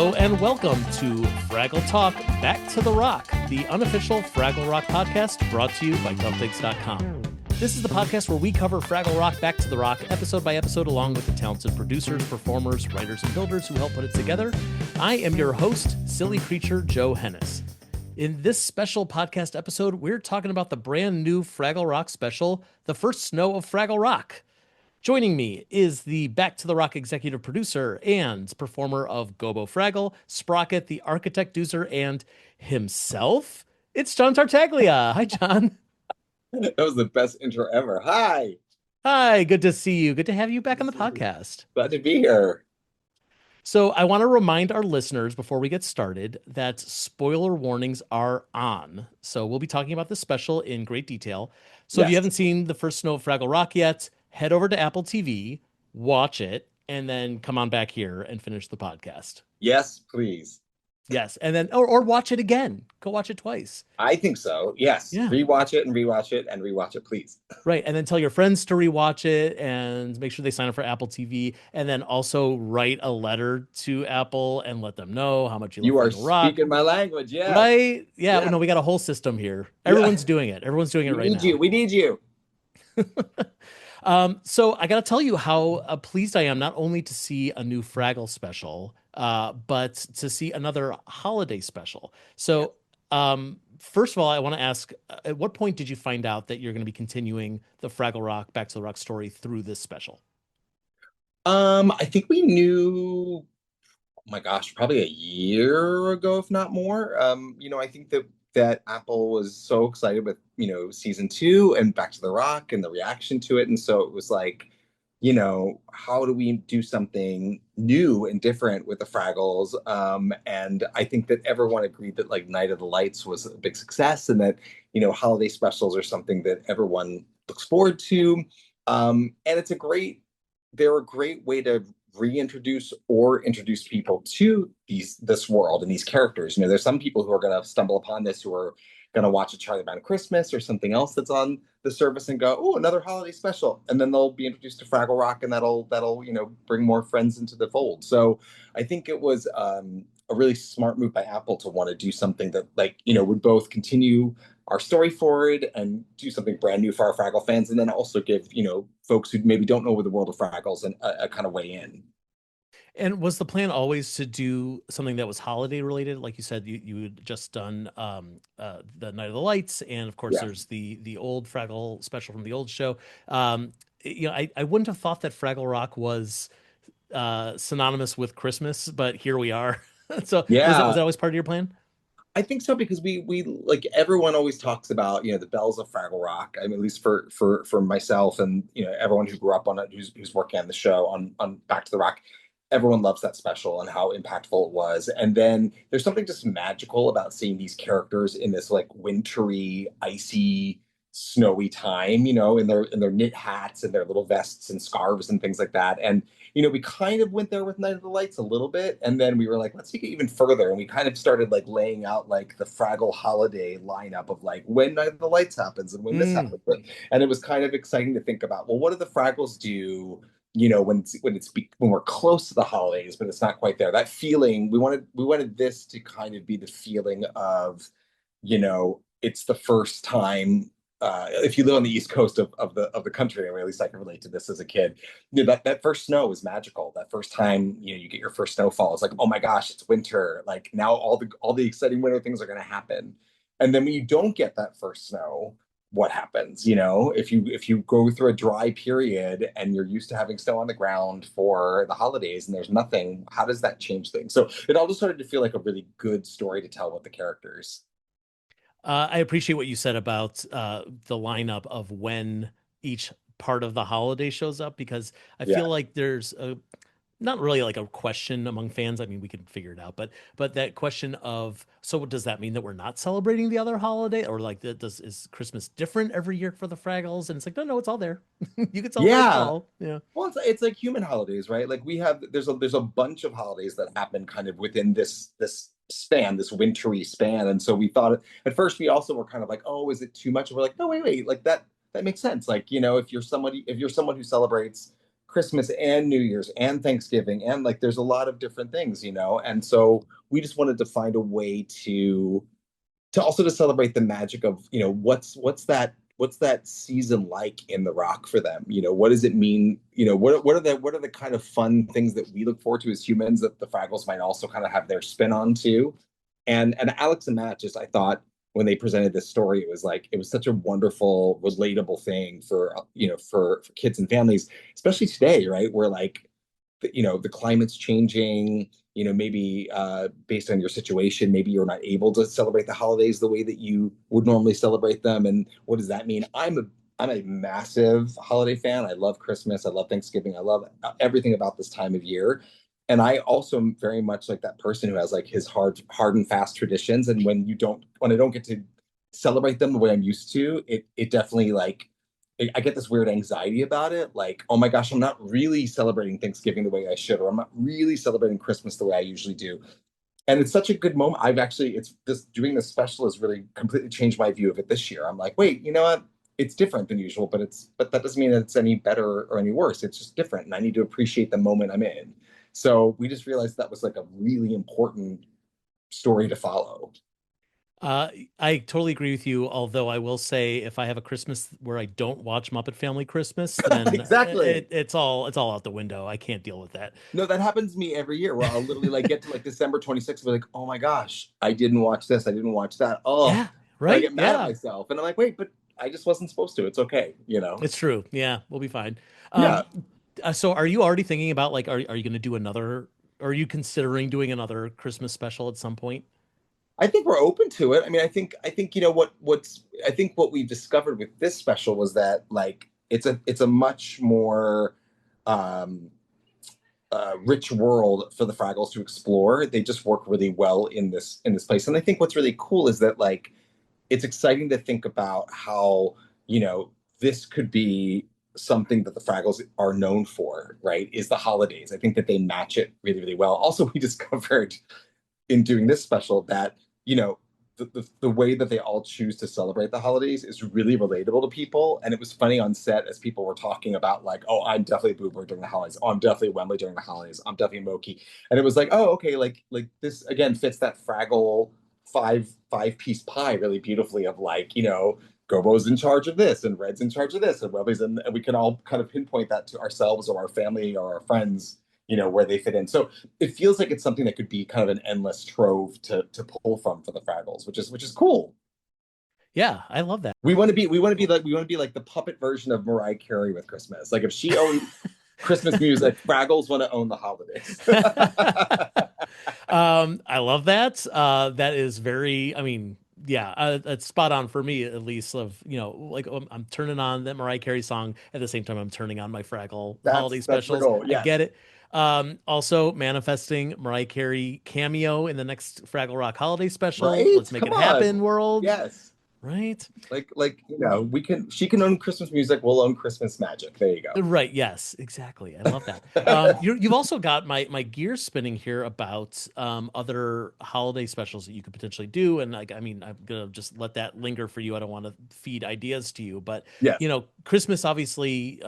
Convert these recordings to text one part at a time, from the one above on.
Hello and welcome to Fraggle Talk, Back to the Rock, the unofficial Fraggle Rock podcast brought to you by TubbThings.com. This is the podcast where we cover Fraggle Rock, Back to the Rock, episode by episode, along with the talented producers, performers, writers, and builders who help put it together. I am your host, silly creature Joe Hennis. In this special podcast episode, we're talking about the brand new Fraggle Rock special, The First Snow of Fraggle Rock. Joining me is the Back to the Rock executive producer and performer of Gobo Fraggle, Sprocket, the architect doozer, and himself. It's John Tartaglia. Hi, John. That was the best intro ever. Hi. Hi, good to see you. Good to have you back on the podcast. Glad to be here. So I want to remind our listeners before we get started that spoiler warnings are on. So we'll be talking about this special in great detail. So if you haven't seen The First Snow of Fraggle Rock yet, head over to Apple TV, watch it, and then come on back here and finish the podcast. Yes, please. Yes, and then or watch it again. Go watch it twice. I think so. Yes. Yeah. Rewatch it and rewatch it and rewatch it, please. Right, and then tell your friends to rewatch it and make sure they sign up for Apple TV, and then also write a letter to Apple and let them know how much you are Fraggle Rock. Speaking my language. Yeah. Right? Yeah. No, we got a whole system here. Everyone's doing it. Everyone's doing it right now. We need you. So I got to tell you how pleased I am not only to see a new Fraggle special, but to see another holiday special. So first of all, I want to ask, at what point did you find out that you're going to be continuing the Fraggle Rock, Back to the Rock story through this special? I think we knew, oh my gosh, probably a year ago, if not more. I think that Apple was so excited with, season 2 and Back to the Rock and the reaction to it. And so it was like, how do we do something new and different with the Fraggles? And I think that everyone agreed that like Night of the Lights was a big success and that, holiday specials are something that everyone looks forward to. And they're a great way to reintroduce or introduce people to this world and these characters. There's some people who are going to stumble upon this who are going to watch a Charlie Brown Christmas or something else that's on the service and go, oh, another holiday special, and then they'll be introduced to Fraggle Rock, and that'll bring more friends into the fold. So I think it was a really smart move by Apple to want to do something that would both continue our story forward and do something brand new for our Fraggle fans, and then also give folks who maybe don't know the world of Fraggles and a kind of way in. And was the plan always to do something that was holiday related? Like you said, you had just done the Night of the Lights, and of course there's the old Fraggle special from the old show. I wouldn't have thought that Fraggle Rock was synonymous with Christmas, but here we are. So was that always part of your plan? I think so, because we like, everyone always talks about the bells of Fraggle Rock. I mean, at least for myself and everyone who grew up on it, who's working on the show on Back to the Rock. Everyone loves that special and how impactful it was. And then there's something just magical about seeing these characters in this like wintry, icy, snowy time, in their knit hats and their little vests and scarves and things like that. And we kind of went there with Night of the Lights a little bit, and then we were like, let's take it even further, and we kind of started like laying out like the Fraggle holiday lineup of like when Night of the Lights happens and when this happens. And it was kind of exciting to think about, well, what do the Fraggles do when we're close to the holidays, but it's not quite there? That feeling, we wanted this to kind of be the feeling of, it's the first time. If you live on the East Coast of the country, or at least I can relate to this as a kid, that first snow is magical. That first time you get your first snowfall, it's like, oh my gosh, it's winter. Like now all the exciting winter things are going to happen. And then when you don't get that first snow, what happens? If you go through a dry period and you're used to having snow on the ground for the holidays and there's nothing, how does that change things? So it all just started to feel like a really good story to tell with the characters. I appreciate what you said about the lineup of when each part of the holiday shows up, because I feel like there's not really like a question among fans. I mean, we can figure it out, but that question of, so does that mean that we're not celebrating the other holiday, or like is Christmas different every year for the Fraggles? And it's like, no, it's all there. You can celebrate it all. Yeah. Well, it's like human holidays, right? Like there's a bunch of holidays that happen kind of within this span, this wintry span. And so we thought at first, we also were kind of like, oh, is it too much? And we're like, no, wait, like that makes sense. Like, if you're someone who celebrates Christmas and New Year's and Thanksgiving and like there's a lot of different things, and so we just wanted to find a way to also to celebrate the magic of what's that season like in the Rock for them. What does it mean? What are the kind of fun things that we look forward to as humans that the Fraggles might also kind of have their spin on too. And Alex and Matt, just I thought when they presented this story, it was such a wonderful, relatable thing for for kids and families, especially today, right? Where like the climate's changing, maybe based on your situation, maybe you're not able to celebrate the holidays the way that you would normally celebrate them. And what does that mean? I'm a massive holiday fan. I love Christmas. I love Thanksgiving. I love everything about this time of year. And I also am very much like that person who has like his hard and fast traditions. And when I don't get to celebrate them the way I'm used to, it definitely like I get this weird anxiety about it. Like, oh my gosh, I'm not really celebrating Thanksgiving the way I should, or I'm not really celebrating Christmas the way I usually do. And it's such a good moment. It's this doing this special has really completely changed my view of it this year. I'm like, wait, you know what? It's different than usual, but that doesn't mean that it's any better or any worse. It's just different. And I need to appreciate the moment I'm in. So we just realized that was like a really important story to follow. I totally agree with you. Although I will say, if I have a Christmas where I don't watch Muppet Family Christmas, then Exactly. it's all out the window. I can't deal with that. No, that happens to me every year where I'll literally like get to like December 26th and be like, oh my gosh, I didn't watch this, I didn't watch that. Oh, Yeah, and I right. get mad at Yeah, myself. And I'm like, wait, but I just wasn't supposed to. It's okay. it's true. Yeah, we'll be fine. Yeah. Um, so are you already thinking about like, are you going to do another? Are you considering doing another Christmas special at some point? I think we're open to it. I mean, I think I think what we've discovered with this special was that like it's a much more um rich world for the Fraggles to explore. They just work really well in this place. And I think what's really cool is that like it's exciting to think about how, this could be something that the Fraggles are known for, right? Is the holidays. I think that they match it really, really well. Also, we discovered in doing this special that you know the way that they all choose to celebrate the holidays is really relatable to people. And it was funny on set as people were talking about like, oh, I'm definitely Boober during the holidays, oh, I'm definitely Wembley during the holidays, I'm definitely Moki. And it was like, oh, okay, like this again fits that Fraggle five piece pie really beautifully of like, Gobo's in charge of this and Red's in charge of this and Wembley's and we can all kind of pinpoint that to ourselves or our family or our friends, where they fit in. So it feels like it's something that could be kind of an endless trove to pull from for the Fraggles, which is cool. Yeah, I love that. We want to be like the puppet version of Mariah Carey with Christmas. Like if she owned Christmas music, Fraggles want to own the holidays. I love that. That is very, I mean, yeah, that's spot on for me at least. Of like I'm turning on that Mariah Carey song at the same time I'm turning on my Fraggle holiday That's the specials. goal. I Yes. get it. Also manifesting Mariah Carey cameo in the next Fraggle Rock holiday special. Right? Let's make Come it happen, on. world. Yes. Right? She can own Christmas music, we'll own Christmas magic. There you go. Right. Yes, exactly. I love that. You've also got my gears spinning here about other holiday specials that you could potentially do, and like, I mean, I'm gonna just let that linger for you. I don't want to feed ideas to you, but Yeah. Christmas obviously,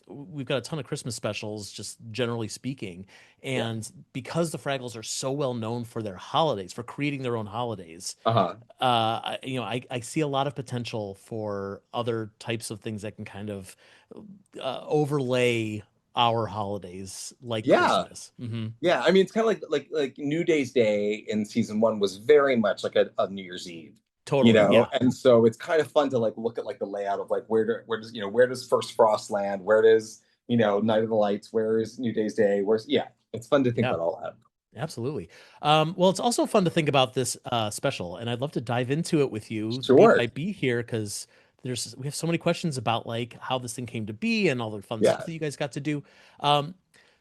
we've got a ton of Christmas specials, just generally speaking, Yeah. and because the Fraggles are so well known for their holidays, for creating their own holidays, Uh-huh. I see a lot of potential for other types of things that can kind of overlay our holidays like Yeah. Christmas. Hmm. Yeah, I mean, it's kind of like New Day's Day in season one was very much like a New Year's Eve, Totally. Yeah. and so it's kind of fun to like look at like the layout of like where does First Frost land, where does Night of the Lights, where is New Day's Day, it's fun to think Yeah. about all that. Absolutely. Well, it's also fun to think about this special, and I'd love to dive into it with you beat Sure. by beat here because we have so many questions about like how this thing came to be and all the fun Yeah. stuff that you guys got to do. Um,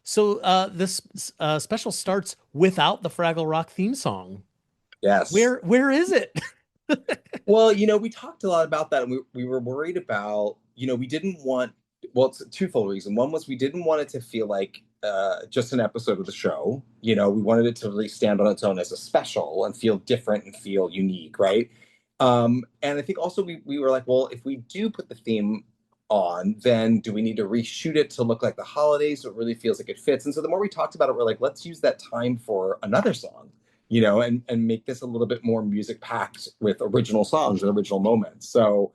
this special starts without the Fraggle Rock theme song. Yes. Where is it? Well, we talked a lot about that, and we were worried about, we didn't want, well, it's a twofold reason. One was we didn't want it to feel like just an episode of the show. We wanted it to really stand on its own as a special and feel different and feel unique, right? And I think also we were like, well, if we do put the theme on, then do we need to reshoot it to look like the holidays so it really feels like it fits? And so the more we talked about it, we're like, let's use that time for another song, and make this a little bit more music packed with original songs and original moments. So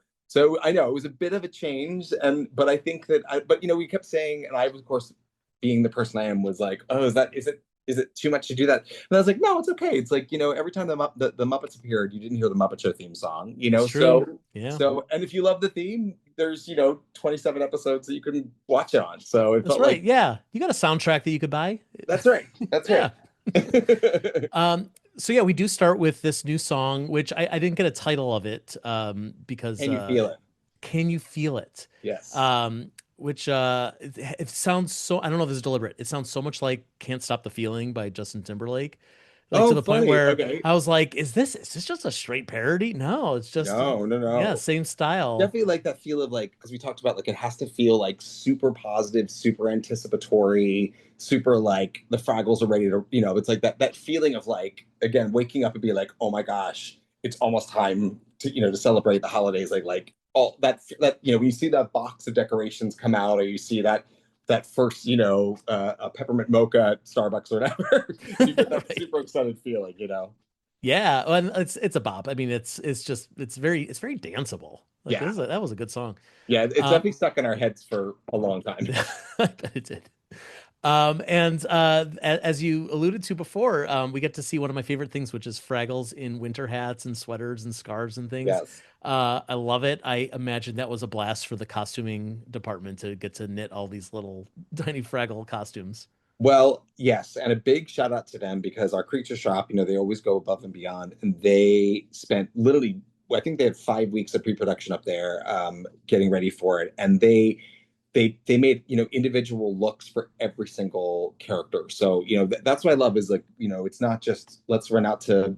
I know it was a bit of a change, but I think that but we kept saying, and I was, of course, being the person I am, was like, oh, is it too much to do that? And I was like, no, it's okay. It's like, every time the Muppets appeared, you didn't hear the Muppet Show theme song, It's so true. Yeah. and if you love the theme, there's 27 episodes that you can watch it on. So it That's felt right. like Yeah. You got a soundtrack that you could buy. that's right. That's Yeah. right. So yeah, we do start with this new song, which I didn't get a title of it, because Can you feel it? Can You Feel It? Yes. Which it sounds so, I don't know if this is deliberate. It sounds so much like Can't Stop the Feeling by Justin Timberlake. Like to Oh, the point funny. where Okay. I was like, is this just a straight parody? No, it's just, No, no, yeah, no. same style. Definitely like that feel of, like, because we talked about, like, it has to feel like super positive, super anticipatory, super like the Fraggles are ready to, it's like that feeling of, like, again, waking up and be like, oh my gosh, it's almost time to celebrate the holidays. Like all that when you see that box of decorations come out, or you see that first a peppermint mocha at Starbucks or whatever, you get that Right. super excited feeling. Yeah, and it's a bop. I mean, it's very danceable. Like Yeah. that was a good song. Yeah, it's Um, definitely stuck in our heads for a long time. I bet it did. And as you alluded to before, we get to see one of my favorite things, which is Fraggles in winter hats and sweaters and scarves and things. Yes. I love it. I imagine that was a blast for the costuming department to get to knit all these little tiny Fraggle costumes. Well, yes, and a big shout out to them, because our creature shop, they always go above and beyond, and they spent literally, I think they had 5 weeks of pre-production up there, getting ready for it, and they made individual looks for every single character. So that's what I love, is like it's not just let's run out to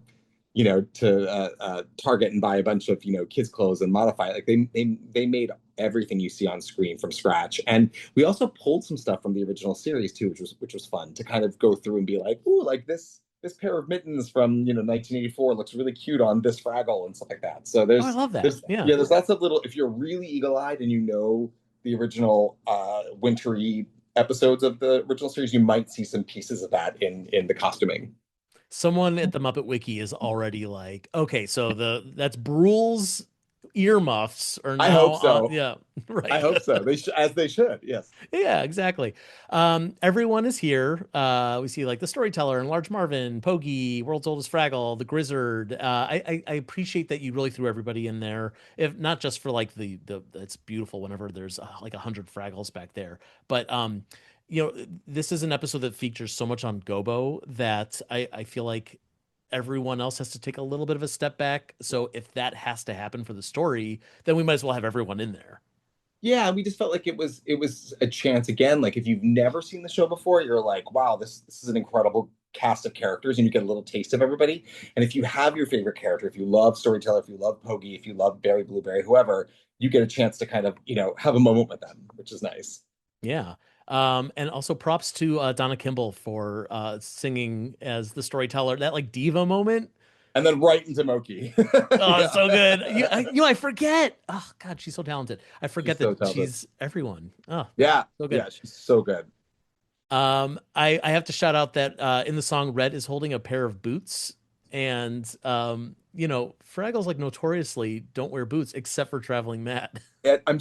Target and buy a bunch of kids clothes and modify it. Like they made everything you see on screen from scratch. And we also pulled some stuff from the original series too, which was fun to kind of go through and be like, ooh, like this pair of mittens from 1984 looks really cute on this Fraggle and stuff like that. So Oh, I there's love that. there's Yeah. yeah, there's lots of little, if you're really eagle-eyed and the original wintry episodes of the original series, you might see some pieces of that in the costuming. Someone at the Muppet Wiki is already like, okay, so that's Brule's earmuffs are I now hope on. so. Yeah, I right. hope so. As they should. Yes. Yeah, exactly. Everyone is here. We see like the storyteller and Large Marvin, Poggy, World's Oldest Fraggle, the Grizzard. I appreciate that you really threw everybody in there, if not just for like the it's beautiful whenever there's like 100 Fraggles back there, but this is an episode that features so much on Gobo that I feel like everyone else has to take a little bit of a step back. So if that has to happen for the story, then we might as well have everyone in there. Yeah, we just felt like it was a chance again. Like, if you've never seen the show before, you're like, wow, this is an incredible cast of characters, and you get a little taste of everybody. And if you have your favorite character, if you love Storyteller, if you love Poggy, if you love Berry Blueberry, whoever, you get a chance to kind of have a moment with them, which is nice. Yeah. And also props to Donna Kimball for singing as the storyteller. That like diva moment. And then right into Moki. Oh, it's so good. Yeah. I forget. Oh God, she's so talented. I forget She's so that talented. she's everyone. Oh, Yeah, so good. yeah, she's so good. I have to shout out that in the song, Red is holding a pair of boots, and Fraggles like notoriously don't wear boots except for traveling Matt. And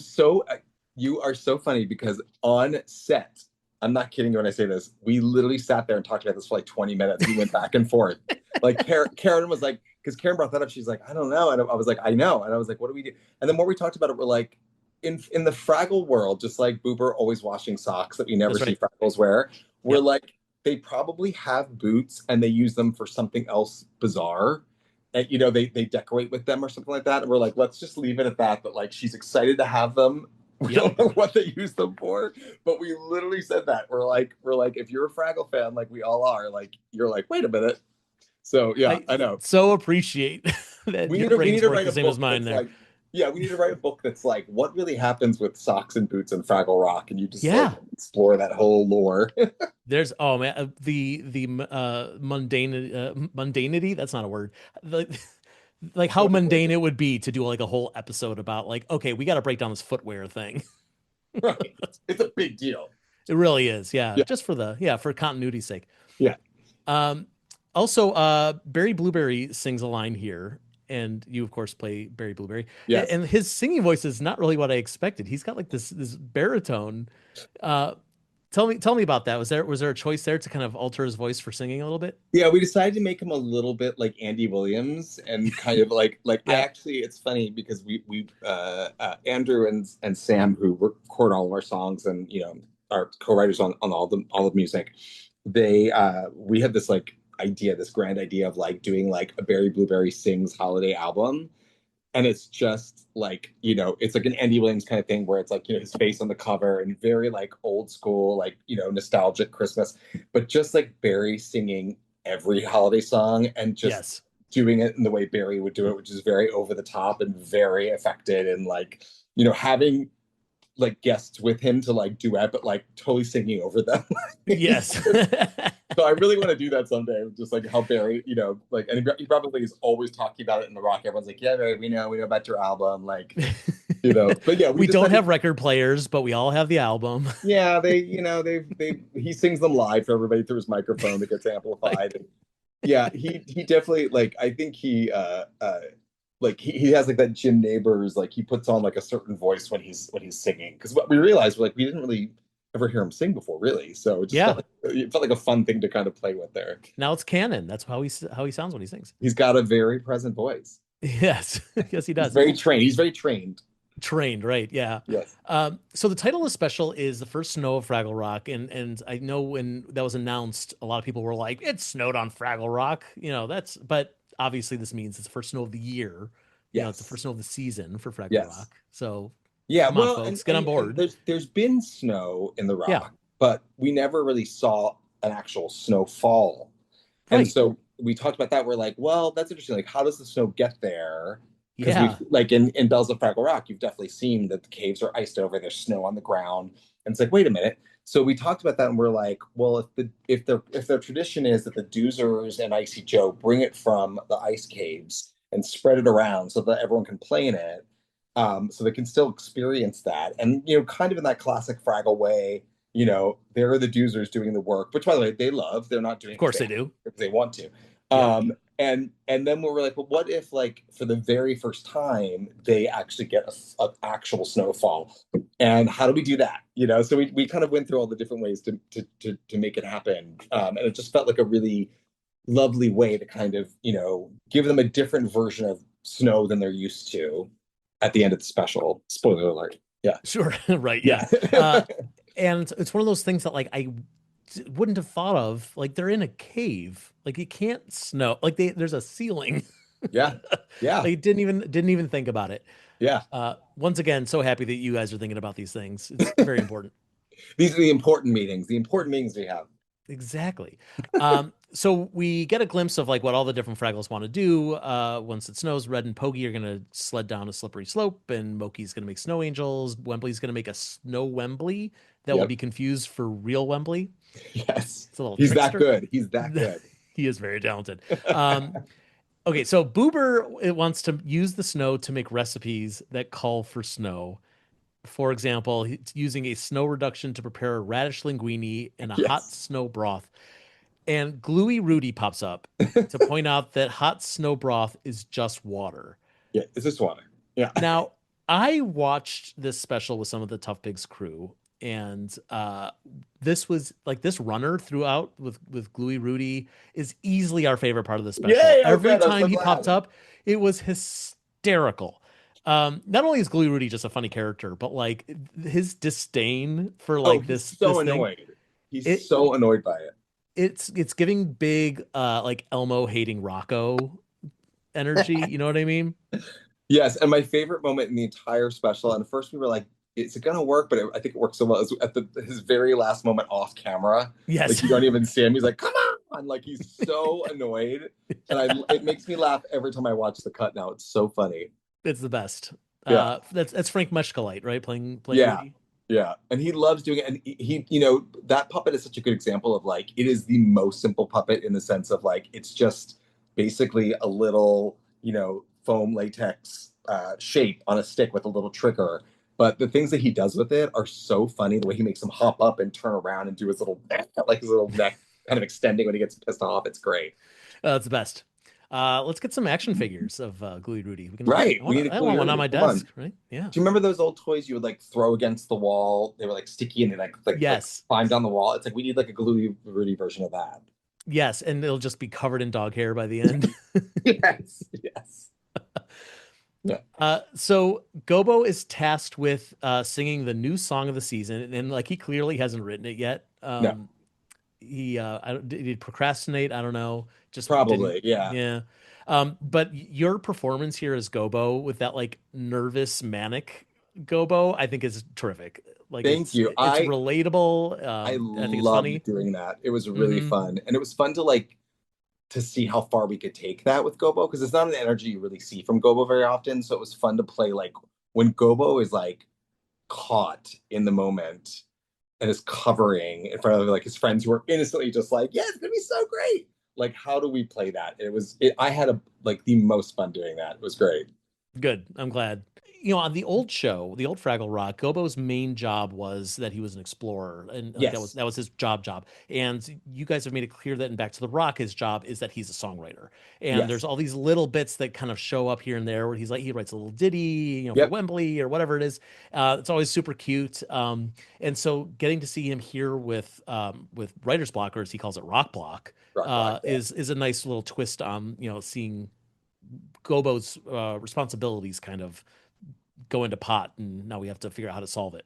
you are so funny, because on set, I'm not kidding you when I say this, we literally sat there and talked about this for like 20 minutes. We went back and forth. Like, Karen was like, because Karen brought that up, she's like, I don't know. And I was like, I know. And I was like, what do we do? And the more we talked about it, we're like, in the Fraggle world, just like Boober always washing socks that we never That's see right. Fraggles wear, we're Yep. like, they probably have boots and they use them for something else bizarre. And they decorate with them or something like that. And we're like, let's just leave it at that. But like, she's excited to have them. We Yep. don't know what they use them for, but we literally said that. We're like, if you're a Fraggle fan, like we all are, like, you're like, wait a minute. So yeah, I know. So appreciate that We your need to we brains need to work write the a same as book mine that's there. like, yeah, we need to write a book that's like, what really happens with socks and boots and Fraggle Rock, and you just like Yeah. explore that whole lore. There's oh man, the mundanity, that's not a word. Like how What is mundane it? it would be to do like a whole episode about like, okay, we got to break down this footwear thing. Right. It's a big deal. It really is. Yeah. Yeah. Just for continuity's sake. Yeah. Um, also, Barry Blueberry sings a line here, and you of course play Barry Blueberry, Yes. and his singing voice is not really what I expected. He's got like this baritone. Uh, tell me about that. Was there a choice there to kind of alter his voice for singing a little bit? Yeah, we decided to make him a little bit like Andy Williams and kind of like I Yeah. actually it's funny because we Andrew and Sam who record all of our songs and are co-writers on all the music. They we had this like idea, this grand idea of like doing like a Barry Blueberry Sings holiday album. And it's just like, it's like an Andy Williams kind of thing where it's like, his face on the cover and very like old school, like, nostalgic Christmas, but just like Barry singing every holiday song and just Yes. doing it in the way Barry would do it, which is very over the top and very affected and like, having like guests with him to like duet, but like totally singing over them. Yes. So I really want to do that someday. Just like how Barry, like, and he probably is always talking about it in the Rock. Everyone's like, yeah, Barry, we know about your album, like, But yeah, We don't have record players, but we all have the album. yeah, he sings them live for everybody through his microphone that gets amplified. And yeah, he definitely like I think like he has like that Jim Neighbors, like he puts on like a certain voice when he's singing. Because what we realized, like we didn't really ever hear him sing before, really. So Yeah. it felt like a fun thing to kind of play with there. Now it's canon. That's how he sounds when he sings. He's got a very present voice. Yes. Yes, he He's does. very trained. He's very trained. Trained, right? Yeah. Yes. So the title of the special is the first snow of Fraggle Rock, and I know when that was announced, a lot of people were like, "It snowed on Fraggle Rock," but obviously this means it's the first snow of the year. It's the Yes. first snow of the season for Fraggle Yes. Rock. So Yeah. come on, Well, folks, get on and board. there's been snow in the Yeah, rock, but we never really saw an actual snowfall. And right. so we talked about that. We're like, well, that's interesting. Like, how does the snow get there? Because we've Yeah, like in Bells of Fraggle Rock, you've definitely seen that the caves are iced over. There's snow on the ground, and it's like, wait a minute. So we talked about that, and we're like, well, if their tradition is that the Doozers and Icy Joe bring it from the ice caves and spread it around so that everyone can play in it, so they can still experience that, and kind of in that classic Fraggle way, they're the Doozers doing the work, which by the way they love. They're not doing of it course they do. because they want to. Yeah, And then we were like, well, what if like for the very first time they actually get a actual snowfall, and how do we do that? So we kind of went through all the different ways to make it happen, and it just felt like a really lovely way to kind of give them a different version of snow than they're used to at the end of the special. Spoiler alert. Yeah. sure. Right. Yeah. Yeah. And it's one of those things that like I wouldn't have thought of. Like they're in a cave. Like it can't snow. Like there's a ceiling. Yeah. Yeah. Like didn't even think about it. Yeah. Once again, so happy that you guys are thinking about these things. It's very important. These are the important meetings we have. Exactly. So we get a glimpse of like what all the different Fraggles want to do. Once it snows, Red and Poggy are gonna sled down a slippery slope, and Moki's gonna make snow angels. Wembley's gonna make a snow Wembley that will Yep. be confused for real Wembley. Yes. It's a little He's that trickster. good. He's that good. He is very talented. Okay, so Boober wants to use the snow to make recipes that call for snow. For example, he's using a snow reduction to prepare a radish linguine and a hot Yes. snow broth. And Gluey Rudy pops up to point out that hot snow broth is just water. Yeah. It's just water. Yeah. Now, I watched this special with some of the Tough Pigs crew, and this was like this runner throughout with Gluey Rudy is easily our favorite part of the special. Yay, Every good. I'm time so he glad. popped up, it was hysterical. Not only is Gluey Rudy just a funny character, but like his disdain for like He's this so this thing. annoyed. He's It so annoyed by it. it's giving big like Elmo hating Rocco energy. You know what I mean? Yes, and my favorite moment in the entire special, and at first we were like, is it gonna work? But I think it works so well. Is at his very last moment off camera. Yes. Like you don't even see him. He's like, come on! Like he's so annoyed. And it makes me laugh every time I watch the cut now. It's so funny. It's the best. Yeah. That's Frank Meshkalite, right? Playing Yeah. Rudy. Yeah, and he loves doing it. And he, that puppet is such a good example of like it is the most simple puppet in the sense of like it's just basically a little, foam latex shape on a stick with a little trigger. But the things that he does with it are so funny. The way he makes him hop up and turn around and do his little like his little neck kind of extending when he gets pissed off. It's great. It's the best. Let's get some action figures of Gluey Rudy. We can. Right. We need a I want one on Rudy. my Come on. desk. Right? Yeah. Do you remember those old toys you would like throw against the wall? They were like sticky and they like Yes. climb down the wall. It's like we need like a Gluey Rudy version of that. Yes, and it'll just be covered in dog hair by the end. Yes. Yes. Yeah. So Gobo is tasked with singing the new song of the season, and like he clearly hasn't written it yet. No. Did he procrastinate? I don't know. Just Probably. didn't. Yeah. Yeah. But your performance here as Gobo with that like nervous manic Gobo, I think is terrific. Like Thank you. it's relatable. I I think it's funny. loved doing that. It was really Mhm. fun. And it was fun to like to see how far we could take that with Gobo because it's not an energy you really see from Gobo very often. So it was fun to play like when Gobo is like caught in the moment and is covering in front of like his friends who are innocently just like, yeah, it's gonna be so great. Like, how do we play that? I had like the most fun doing that. It was great. Good. I'm glad. You know, on the old show, the old Fraggle Rock, Gobo's main job was that he was an explorer, and like Yes. that was his job. And you guys have made it clear that in Back to the Rock, his job is that he's a songwriter. And Yes. there's all these little bits that kind of show up here and there where he's like he writes a little ditty, you know, for Yep. Wembley or whatever it is. It's always super cute. And so getting to see him here with writer's block, or as he calls it, rock block, Rock Block, yeah. is a nice little twist on seeing Gobo's responsibilities kind of go into pot, and now we have to figure out how to solve it.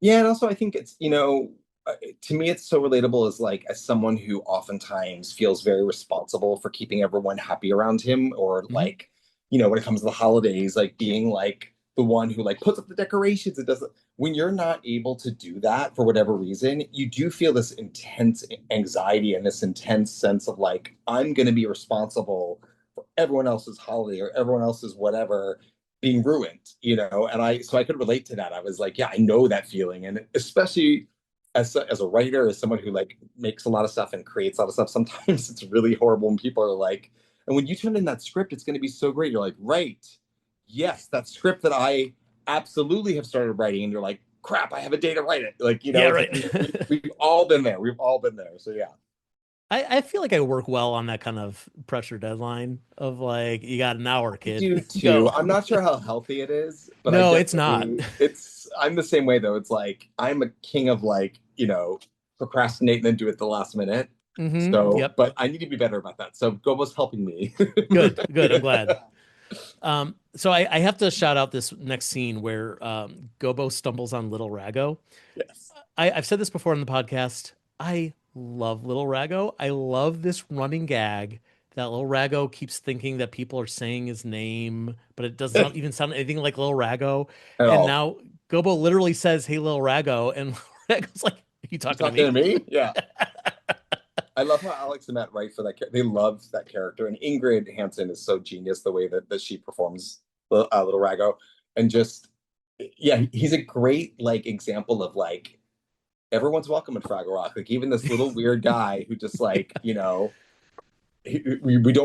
Yeah, and also I think it's, to me it's so relatable as like as someone who oftentimes feels very responsible for keeping everyone happy around him or Mhm. like, when it comes to the holidays, like being like the one who like puts up the decorations. It doesn't when you're not able to do that for whatever reason, you do feel this intense anxiety and this intense sense of like, I'm gonna be responsible for everyone else's holiday or everyone else's whatever being ruined, and I could relate to that. I was like, yeah, I know that feeling. And especially as a writer, as someone who like makes a lot of stuff and creates a lot of stuff, sometimes it's really horrible when people are like, and when you turn in that script, it's going to be so great. You're like, right, yes, that script that I absolutely have started writing, and you're like, crap, I have a day to write it. Like, Yeah, it's right. like we've all been there. We've all been there. So yeah. I feel like I work well on that kind of pressure deadline of like, you got an hour, I kid. do too. Go. I'm not sure how healthy it is, but I No, it's not. definitely I'm the same way though. It's like I'm a king of like, procrastinate and then do it the last minute. So, Yep. but I need to be better about that. So Gobo's helping me. Good. I'm glad. So I have to shout out this next scene where Gobo stumbles on Little Rago. Yes. I've said this before in the podcast. I love Little Rago. I love this running gag that Little Rago keeps thinking that people are saying his name, but it does not even sound anything like Little Rago. At And all. now Gobo literally says, "Hey, Little Rago," and Rago's like, "Are you You talking to talking to me?" me? Yeah. I love how Alex and Matt write for that. They love that character, and Ingrid Hansen is so genius the way that she performs Little Rago, and just yeah, he's a great like example of like everyone's welcome at Fraggle Rock. Like even this little weird guy who just like we don't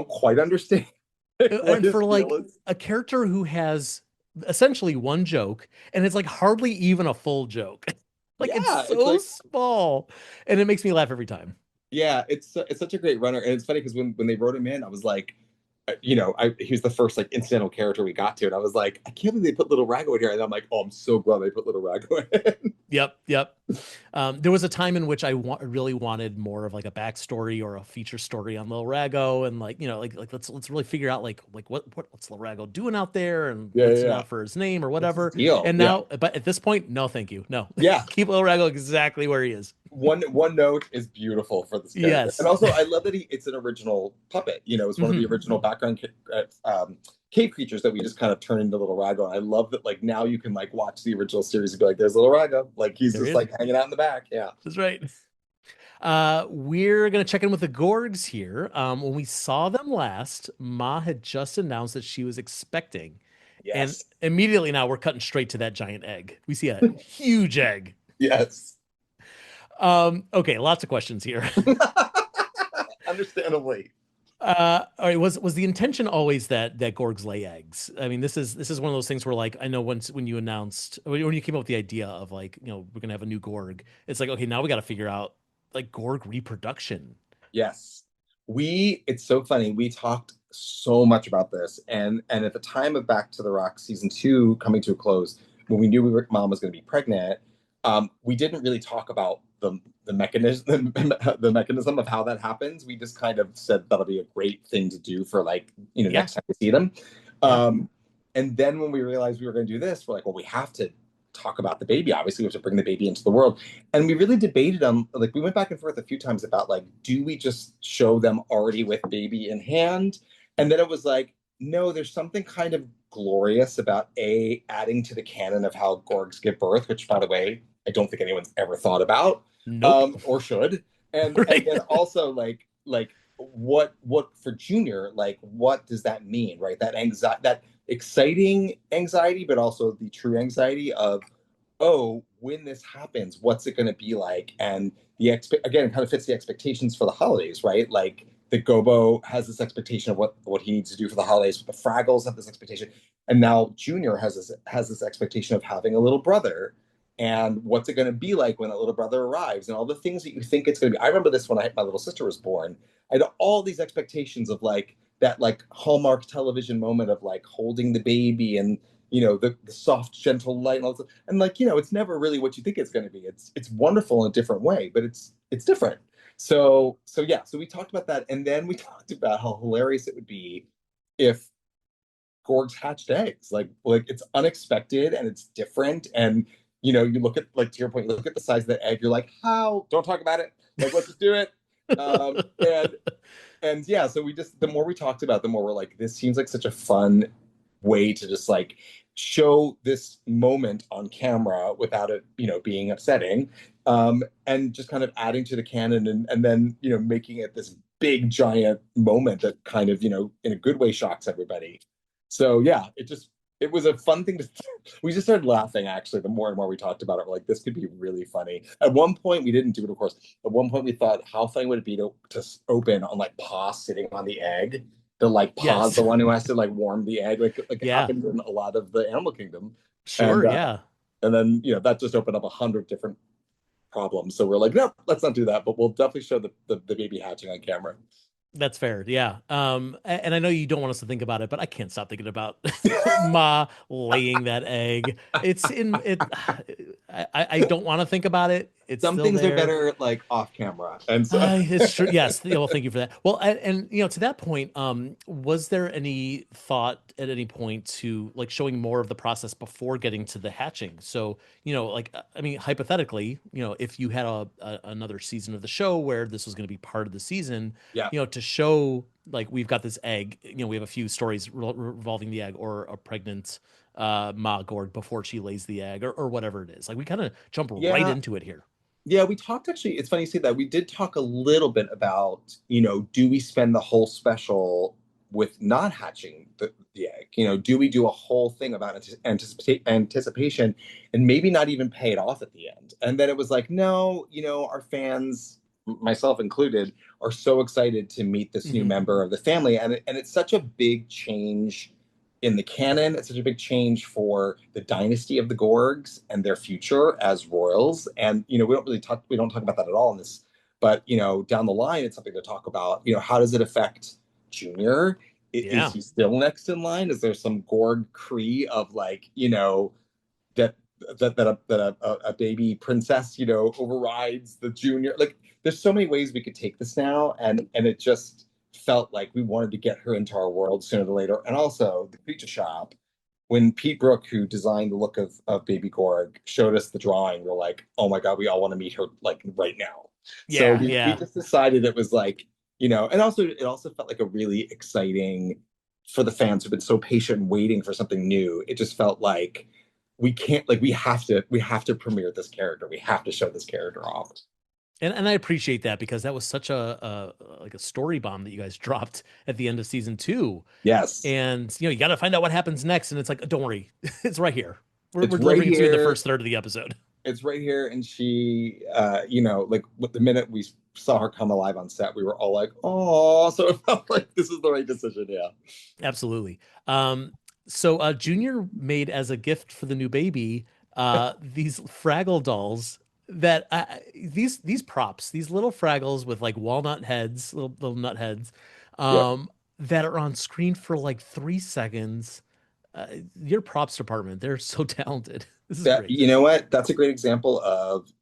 quite understand what And his for like deal is. a character who has essentially one joke, and it's like hardly even a full joke. Like it's Yeah, it's so like small, and it makes me laugh every time. yeah, it's such a great runner, and it's funny because when they wrote him in, I was like, he was the first like incidental character we got to, and I was like, I can't believe they put Little Rago in here, and I'm like, oh, I'm so glad they put Little Rago in. Yep. There was a time in which I really wanted more of like a backstory or a feature story on Lil Rago, and like like let's really figure out like what's Lil Rago doing out there, and Yeah, what's yeah, yeah. not for his name or What's his whatever. deal? And Yeah, now, but at this point, no, thank you, no. yeah. Keep Lil Rago exactly where he is. One note is beautiful for this character, and Yes. also I love that it's an original puppet. It's one of the original background cave creatures that we just kind of turn into Little Rago. And I love that like now you can like watch the original series and be like, there's Little Rago, like he's There he just is. like hanging out in the back. Yeah, That's right. We're gonna check in with the Gorgs here. When we saw them last, Ma had just announced that she was expecting, and yes, immediately now we're cutting straight to that giant egg. We see a huge egg. yes. Okay, lots of questions here. Understandably. All right, was the intention always that Gorgs lay eggs? I mean, this is one of those things where like I know when you announced when you came up with the idea of like, we're gonna have a new Gorg, it's like, okay, now we got to figure out like Gorg reproduction. Yes. It's so funny. We talked so much about this. And at the time of Back to the Rock season two coming to a close, when we knew mom was going to be pregnant, we didn't really talk about the mechanism the mechanism of how that happens. We just kind of said that'll be a great thing to do for like, Yeah, next time we see them. yeah. Um, and then when we realized we were going to do this, we're like, well, we have to talk about the baby. Obviously, we have to bring the baby into the world. And we really debated on, like, we went back and forth a few times about, like, do we just show them already with baby in hand? And then it was like, no, there's something kind of glorious about adding to the canon of how Gorgs give birth, which, by the way, I don't think anyone's ever thought about, Nope. or should. And Right. then also like what for Junior, like what does that mean, right? That anxiety, that exciting anxiety, but also the true anxiety of, oh, when this happens, what's it going to be like? And again, it kind of fits the expectations for the holidays, right? Like the Gobo has this expectation of what he needs to do for the holidays. The Fraggles have this expectation, and now Junior has this expectation of having a little brother. And what's it going to be like when that little brother arrives, and all the things that you think it's going to be. I remember this when my little sister was born. I had all these expectations of like that, like Hallmark television moment of like holding the baby and the soft gentle light and all this. And like it's never really what you think it's going to be. It's wonderful in a different way, but it's different. So yeah, so we talked about that, and then we talked about how hilarious it would be if Gorgs hatched eggs. Like it's unexpected and it's different. And you look at, like, to your point, you look at the size of the egg, you're like, how? Don't talk about it. Like, let's just do it. um and yeah, so the more we talked about it, the more we're like, this seems like such a fun way to just like show this moment on camera without it, being upsetting. And just kind of adding to the canon, and then, making it this big giant moment that kind of, in a good way shocks everybody. So yeah, it was a fun thing to we just started laughing, actually, the more and more we talked about it. We're like, this could be really funny. At one point we didn't do it, of course. At one point we thought, how funny would it be to open on like Pa sitting on the egg? The like Pa's Yes. the one who has to like warm the egg, like it Yeah. happens in a lot of the animal kingdom. Sure. And Yeah. and then that just opened up 100 different problems. So we're like, no, let's not do that, but we'll definitely show the baby hatching on camera. That's fair. Yeah. And I know you don't want us to think about it, but I can't stop thinking about Ma laying that egg. It's in it. I don't want to think about it. It's Some still things are there. better like off camera, and so It's true. Yes. Yeah, well, thank you for that. Well, and to that point, was there any thought at any point to like showing more of the process before getting to the hatching? So, like, I mean, hypothetically, if you had another season of the show where this was going to be part of the season, yeah. to show like we've got this egg, we have a few stories revolving the egg or a pregnant Ma Gorg before she lays the egg or whatever it is. Like we kind of jump right Yeah, into it here. yeah, we talked, actually. It's funny you say that. We did talk a little bit about, do we spend the whole special with not hatching the egg? Do we do a whole thing about anticipation and maybe not even pay it off at the end? And then it was like, no, our fans, myself included, are so excited to meet this new Hmm. member of the family. And it's such a big change in the canon. It's such a big change for the dynasty of the Gorgs and their future as royals. And we don't talk about that at all in this, but down the line, it's something to talk about. How does it affect Junior? Is Yeah. he still next in line? Is there some Gorg Cree of like, that a baby princess, overrides the Junior? Like, there's so many ways we could take this now, and it just felt like we wanted to get her into our world sooner or later. And also the creature shop, when Pete Brook, who designed the look of Baby Gorg, showed us the drawing, we're like, oh my God, we all want to meet her like right now. So Yeah. we Yeah. just decided it was like, and also it also felt like a really exciting, for the fans who've been so patient waiting for something new. It just felt like we can't, like, we have to premiere this character. We have to show this character off. And I appreciate that because that was such a like a story bomb that you guys dropped at the end of season two. Yes. And you got to find out what happens next. And it's like, don't worry, it's right here. We're It's right delivering it to you in the here. first third of the episode. it's right here. And she, like with the minute we saw her come alive on set, we were all like, oh, so it felt like this is the right decision. Yeah. Absolutely. So Junior made as a gift for the new baby these Fraggle dolls that these props, these little Fraggles with like walnut heads, little nut heads, Yep. that are on screen for like 3 seconds. Your props department, they're so talented. This is That, great. you know what? That's a great example of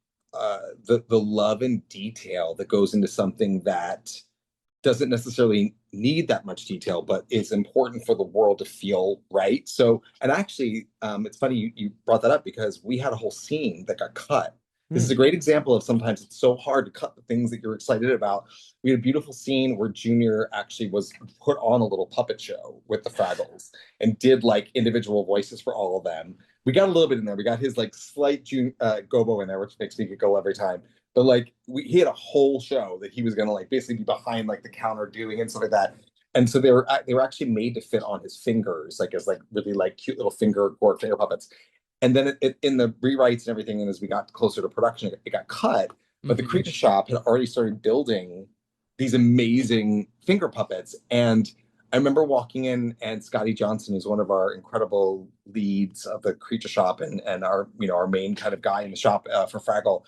the love and detail that goes into something that doesn't necessarily need that much detail, but is important for the world to feel right. So, and actually, it's funny you brought that up because we had a whole scene that got cut. This is Hmm. a great example of sometimes it's so hard to cut the things that you're excited about. We had a beautiful scene where Junior actually was put on a little puppet show with the Fraggles and did like individual voices for all of them. We got a little bit in there. We got his like slight Gobo in there, which makes me giggle every time. But like he had a whole show that he was gonna like basically be behind like the counter doing and stuff like that. And so they were actually made to fit on his fingers, like as like really like cute little finger puppets. And then in the rewrites and everything, and as we got closer to production, it got cut. But the Hmm. Creature Shop had already started building these amazing finger puppets. And I remember walking in, and Scotty Johnson, who's one of our incredible leads of the Creature Shop and our our main kind of guy in the shop for Fraggle,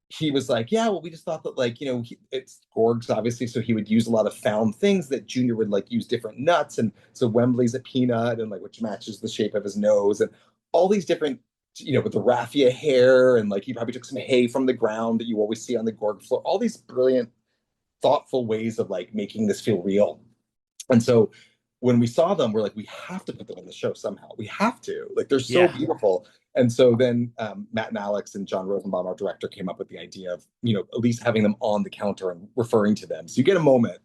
he was like, yeah, well, we just thought that like, it's Gorgs, obviously. So he would use a lot of found things that Junior would like use different nuts. And so Wembley's a peanut and like, which matches the shape of his nose and all these different, with the raffia hair. And like, he probably took some hay from the ground that you always see on the Gorg floor, all these brilliant, thoughtful ways of like making this feel real. And so when we saw them, we're like, we have to put them in the show somehow. We have to. Like, they're so Yeah. beautiful. And so then Matt and Alex and John Rosenbaum, our director, came up with the idea of, at least having them on the counter and referring to them. So you get a moment.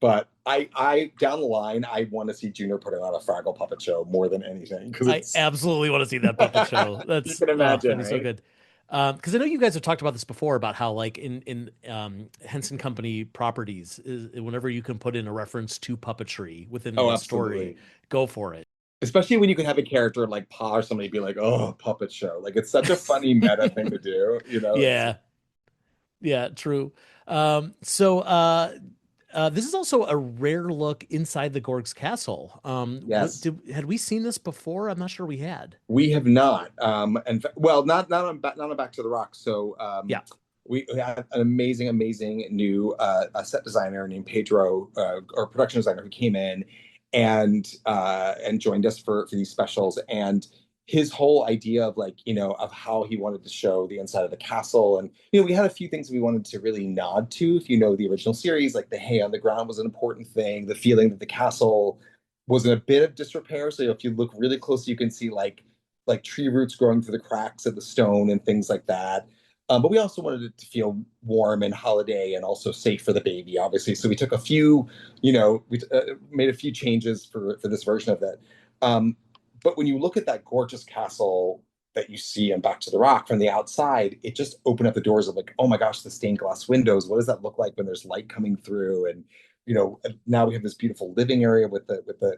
But I down the line, I want to see Junior putting on a Fraggle puppet show more than anything because I it's absolutely want to see that puppet show. you That's can that'd imagine, be so right? good. Because I know you guys have talked about this before about how like in Henson Company properties, whenever you can put in a reference to puppetry within Oh, the story, absolutely. go for it. Especially when you can have a character like Pa or somebody be like, "Oh, puppet show!" Like it's such a funny meta thing to do. It's Yeah, yeah, true. So this is also a rare look inside the Gorg's castle. yes. Had we seen this before? I'm not sure we had. We have not. Well, not on Back to the Rock. So Yeah. we had an amazing new a set designer named Pedro, or production designer, who came in and joined us for these specials. And his whole idea of like of how he wanted to show the inside of the castle, and we had a few things we wanted to really nod to. If you know the original series, like the hay on the ground was an important thing. The feeling that the castle was in a bit of disrepair. So if you look really close, you can see like tree roots growing through the cracks of the stone and things like that. But we also wanted it to feel warm and holiday and also safe for the baby, obviously. So we took a few, we made a few changes for this version of that. But when you look at that gorgeous castle that you see in Back to the Rock from the outside, it just opened up the doors of like, oh my gosh, the stained glass windows. What does that look like when there's light coming through? And now we have this beautiful living area with the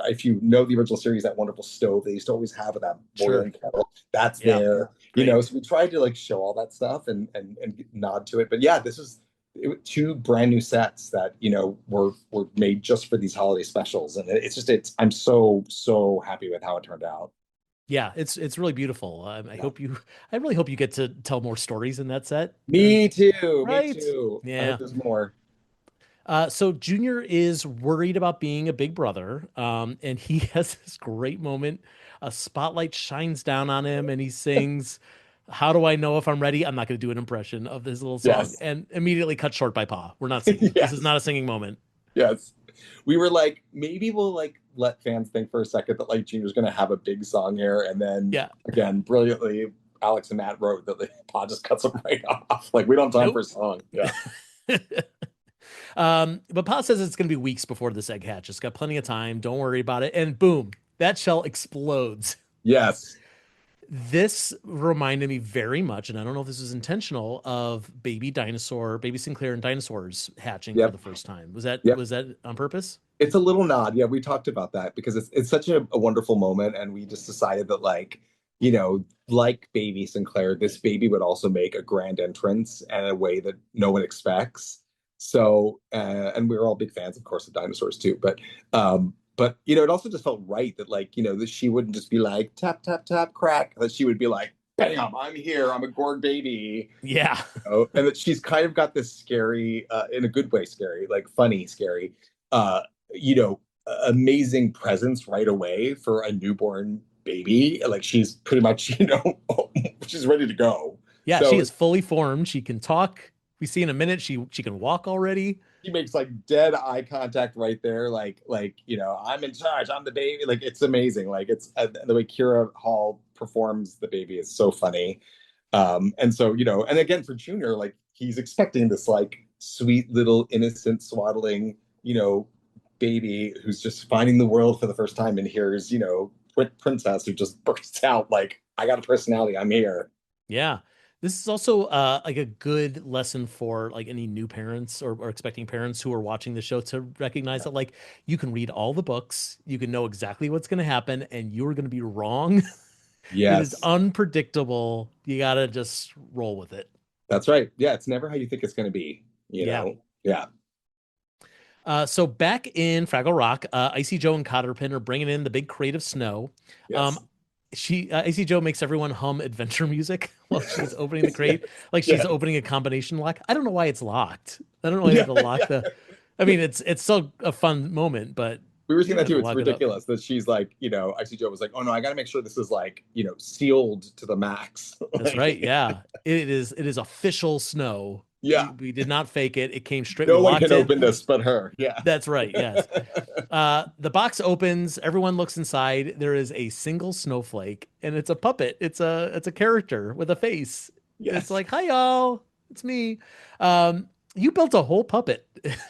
if you know the original series, that wonderful stove they used to always have with that Sure. boiling kettle, that's Yeah. there. Great. So we tried to like show all that stuff and nod to it. But yeah, this was two brand new sets that were made just for these holiday specials, and it's I'm so happy with how it turned out. Yeah, it's really beautiful. Yeah. I really hope you get to tell more stories in that set. Me too, me Right? too. I hope Yeah. there's more. So Junior is worried about being a big brother, and he has this great moment. A spotlight shines down on him, and he sings, "How do I know if I'm ready?" I'm not going to do an impression of this little song, Yes. and immediately cut short by Pa. We're not singing. This is Yes. not a singing moment. Yes. We were like, maybe we'll like let fans think for a second that like Junior's gonna have a big song here, and then Yeah. again, brilliantly, Alex and Matt wrote that the pod just cuts them right off. Like we don't have time for Nope. a song. Yeah. But Pa says it's going to be weeks before this egg hatches. Got plenty of time. Don't worry about it. And boom, that shell explodes. Yes. This reminded me very much, and I don't know if this was intentional, of baby Sinclair and dinosaurs hatching for the Yep. first time. Was that Yep. was that on purpose? It's a little nod. Yeah, we talked about that because it's such a wonderful moment, and we just decided that like like baby Sinclair, this baby would also make a grand entrance in a way that no one expects. So, and we were all big fans, of course, of dinosaurs too. But it also just felt right that that she wouldn't just be like tap tap tap crack, that she would be like, bam, I'm here, I'm a Gorg baby, Yeah. and that she's kind of got this scary, in a good way, scary, like funny, scary, uh, you know, amazing presence right away for a newborn baby. Like she's pretty much, she's ready to go. Yeah, she So is fully formed. She can talk. We see in a minute she can walk already. she makes like dead eye contact right there, I'm in charge, I'm the baby. Like it's amazing. Like it's the way Kira Hall performs the baby is so funny. And so, and again for Junior, like he's expecting this like sweet little innocent swaddling, baby who's just finding the world for the first time, and here's, princess who just bursts out like, I got a personality, I'm here. Yeah. This is also like a good lesson for like any new parents or expecting parents who are watching the show to recognize that like you can read all the books, you can know exactly what's going to happen, and you're going to be wrong. It is Yes, unpredictable. You got to just roll with it. that's right. Yeah, it's never how you think it's going to be, Yeah. yeah. So back in Fraggle Rock, Icy Joe and Cotterpin are bringing in the big crate of snow. Um, Yes. Icy Joe makes everyone hum adventure music while she's opening the crate, like she's Yeah. opening a combination lock. I don't know why it's locked. I don't know why they Yeah. have to lock Yeah. the. I mean, it's still a fun moment, but We were you saying don't that have to too. It's lock it up. ridiculous that she's like, Icy Joe was like, oh no, I got to make sure this is like, sealed to the max. That's right. Yeah, it is. It is official snow. Yeah. We did not fake it. It came straight. We No one locked can it. open this but her. Yeah. That's right. Yes. The box opens. Everyone looks inside. There is a single snowflake, and it's a puppet. It's a character with a face. It's Yes. like, hi y'all, it's me. You built a whole puppet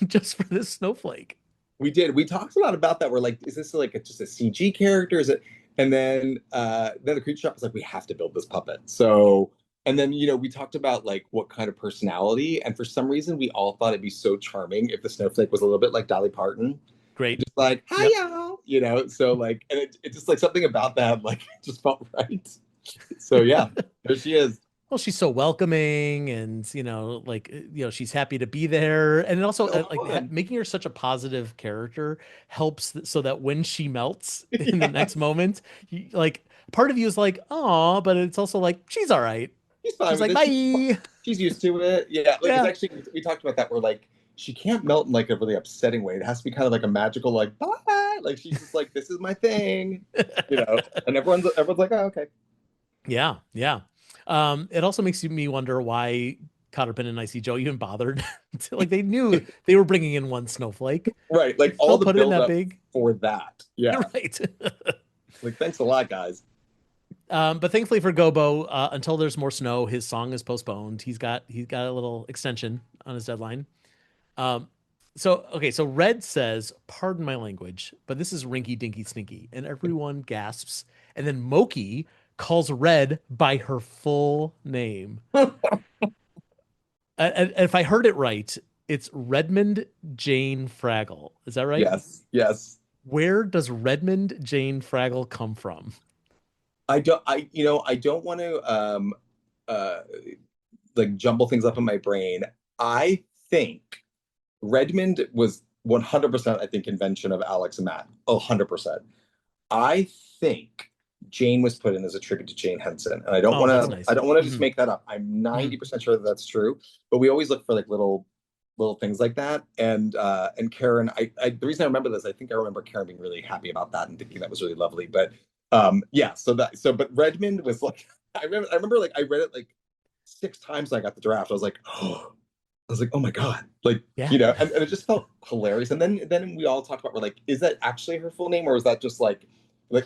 just for this snowflake. We did. We talked a lot about that. We're like, is this like just a CG character? Is it? And then the creature shop was like, we have to build this puppet. So, and then we talked about like what kind of personality, and for some reason we all thought it'd be so charming if the snowflake was a little bit like Dolly Parton, Great. just like, hi Yep. y'all, so like, and it just like something about that like just felt right. So yeah, there she is. Well, she's so welcoming, and like she's happy to be there, and it also So like fun. making her such a positive character helps so that when she melts in the next Yes, moment, like part of you is like, oh, but it's also like she's all right. she's fine She's with like, it. bye. She's used to it. Yeah, like it's Yeah. actually we talked about that. Where like she can't melt in like a really upsetting way. It has to be kind of like a magical like bye. Like she's just like, this is my thing, and everyone's like, oh okay. Yeah, yeah. It also makes me wonder why Cotterpin and Icy Joe even bothered. Like they knew they were bringing in one snowflake. Right, like all Still the put it in build that up big. for that. Yeah, Right. like thanks a lot, guys. But thankfully for Gobo, until there's more snow, his song is postponed. He's got a little extension on his deadline. Um, so okay, so Red says, "Pardon my language, but this is Rinky Dinky Stinky," and everyone gasps. And then Moki calls Red by her full name. And if I heard it right, it's Redmond Jane Fraggle. Is that right? Yes, yes. Where does Redmond Jane Fraggle come from? I don't want to uh like jumble things up in my brain. I think Redmond was 100%, I think, invention of Alex and Matt. 100%. I think Jane was put in as a tribute to Jane Henson, and Oh, that's nice. I don't want to just Mhm, make that up. I'm mhm. 90% sure that that's true, but we always look for like little things like that. And Karen, the reason I remember this, I think I remember Karen being really happy about that and thinking that was really lovely. But yeah, but Redmond was like, I remember like I read it like 6 times. I got the draft. I was like, oh, oh my God. Like, Yeah. and it just felt hilarious. And then we all talked about, we're like, is that actually her full name, or is that just like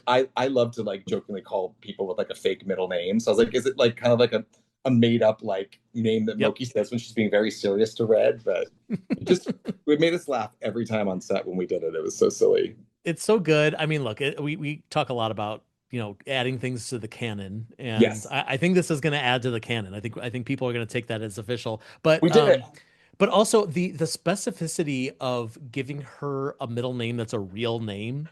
I love to like jokingly call people with like a fake middle name. So I was like, is it like kind of like a made up like name that Yep. Moki says when she's being very serious to Red? But it made us laugh every time on set when we did it. It was so silly. It's so good. I mean, look, we talk a lot about adding things to the canon, and Yes, I think this is going to add to the canon. I think people are going to take that as official, but we did it. but also the specificity of giving her a middle name that's a real name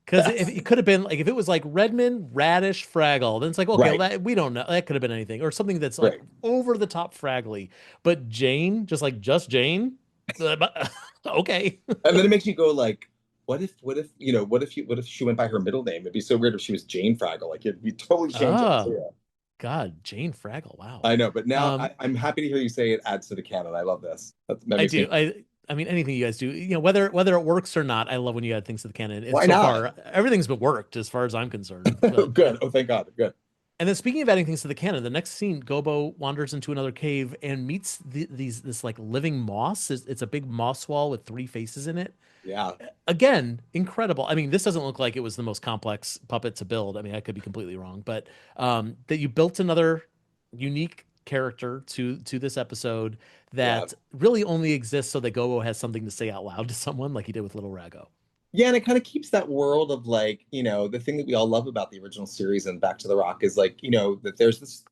Because if it could have been like if it was like Redmond Radish Fraggle, then it's like okay, well, Right, we don't know. That could have been anything or something that's like right. over the top fraggly. But Jane, just Jane, okay. And then it makes you go like, what if she went by her middle name? It'd be so weird if she was Jane Fraggle. Like it'd be totally change it. So, Oh yeah. God, Jane Fraggle. Wow. I know, but now Um, I'm happy to hear you say it adds to the canon. I love this. That I makes do. me. I mean, anything you guys do, whether it works or not, I love when you add things to the canon. It's Why so not? far everything's been worked as far as I'm concerned. Oh, But good. Oh, thank God. Good. and then speaking of adding things to the canon, the next scene, Gobo wanders into another cave and meets this like living moss. It's a big moss wall with three faces in it. Yeah. Again, incredible. I mean, this doesn't look like it was the most complex puppet to build. I mean, I could be completely wrong, but that you built another unique character to this episode Yeah. that really only exists so that Gobo has something to say out loud to someone, like he did with Little Rago. Yeah, and it kind of keeps that world of like, the thing that we all love about the original series and Back to the Rock is like, that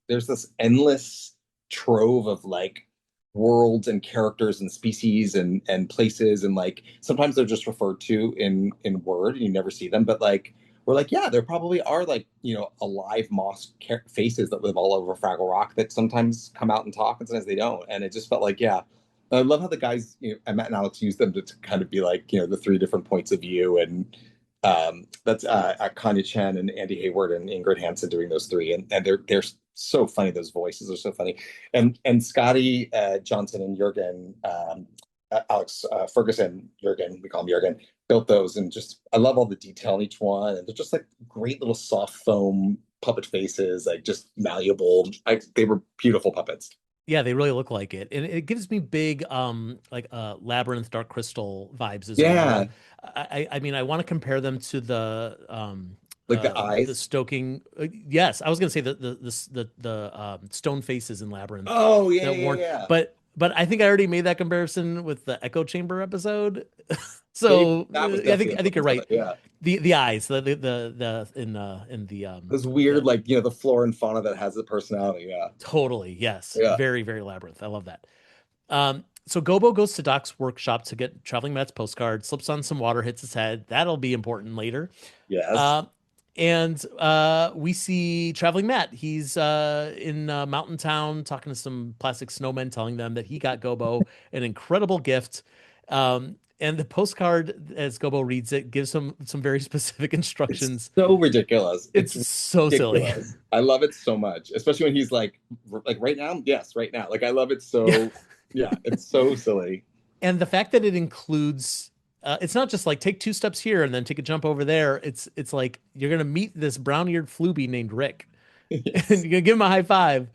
there's this endless trove of like worlds and characters and species and places and like sometimes they're just referred to in word and you never see them, but like we're like, yeah, there probably are like, alive moss faces that live all over Fraggle Rock that sometimes come out and talk and sometimes they don't. And it just felt like, yeah, I love how the guys, Matt and Alex use them to kind of be like, the three different points of view. And that's Kanya Chen and Andy Hayward and Ingrid Hansen doing those three. And they're so funny. Those voices are so funny. And Scotty Johnson and Jurgen, Alex Ferguson, Jurgen, we call him Jurgen, built those. And just, I love all the detail in each one. And they're just like great little soft foam puppet faces, like just malleable. They were beautiful puppets. Yeah, they really look like it. And it gives me big like Labyrinth Dark Crystal vibes as Yeah, well. I mean I want to compare them to like the the eyes. stoking yes, I was gonna say the stone faces in Labyrinth Oh yeah, that yeah, weren't yeah. but I think I already made that comparison with the Echo Chamber episode. Maybe So that was I definitely think you're influenced by that. right. Yeah, The eyes, in this weird, the like the flora and fauna that has a personality. Yeah, totally, yes. yeah, Very, very Labyrinth. I love that. So Gobo goes to Doc's workshop to get Traveling Matt's postcard, slips on some water, hits his head. That'll be important later. yes. Uh, and we see Traveling Matt. He's in Mountain Town talking to some plastic snowmen, telling them that he got Gobo an incredible gift. And the postcard, as Gobo reads it, gives him some very specific It's instructions. so ridiculous. It's It's so silly. ridiculous. I love it so much, especially when he's like right now. Yes, right now. Like I love it Yeah. so. Yeah, it's so silly. And the fact that it includes it's not just like take two steps here and then take a jump over there. It's like you're gonna meet this brown-eared flooby named Rick, and Yes, you're gonna give him a high five,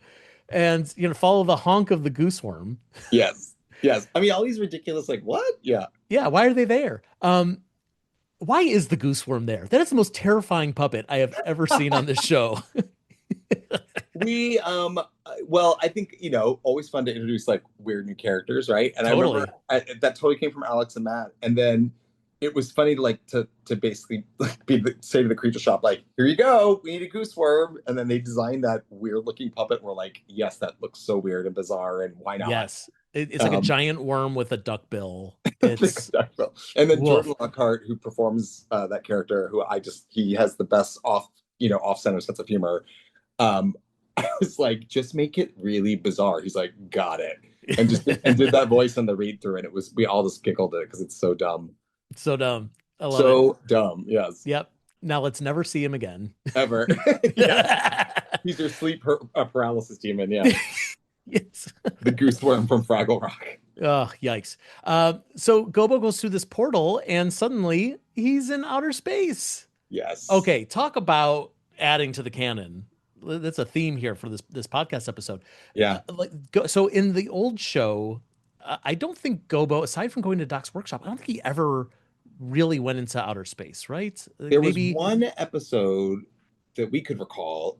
and you're gonna follow the honk of the gooseworm. yes, yes. I mean, all these ridiculous. Like what? Yeah. Yeah, why are they there? Why is the gooseworm there? That is the most terrifying puppet I have ever seen on this show. We well, I think always fun to introduce like weird new characters, right? And I remember Totally. that totally came from Alex and Matt, and then it was funny to like to basically like say to the creature shop like, here you go, we need a goose worm, and then they designed that weird looking puppet. We're like, yes, that looks so weird and bizarre, and why not? Yes. It's like a Um, giant worm with a duck bill. It's and then woof. Jordan Lockhart, who performs that character, who he has the best off center sense of humor. Um, I was like, just make it really bizarre. He's like, got it, and just and did that voice on the read through, and we all just giggled at it because it's so dumb, So dumb. I love it. so dumb. Yes, Yep. Now let's never see him again. ever. Yes, he's your sleep paralysis demon. Yeah, Yes. the goose worm from Fraggle Rock. Oh, yikes. So Gobo goes through this portal and suddenly he's in outer space. Yes, Okay, talk about adding to the canon. That's a theme here for this podcast episode. yeah. So in the old show, I don't think Gobo, aside from going to Doc's workshop, I don't think he ever really went into outer space, right? There was Maybe. one episode that we could recall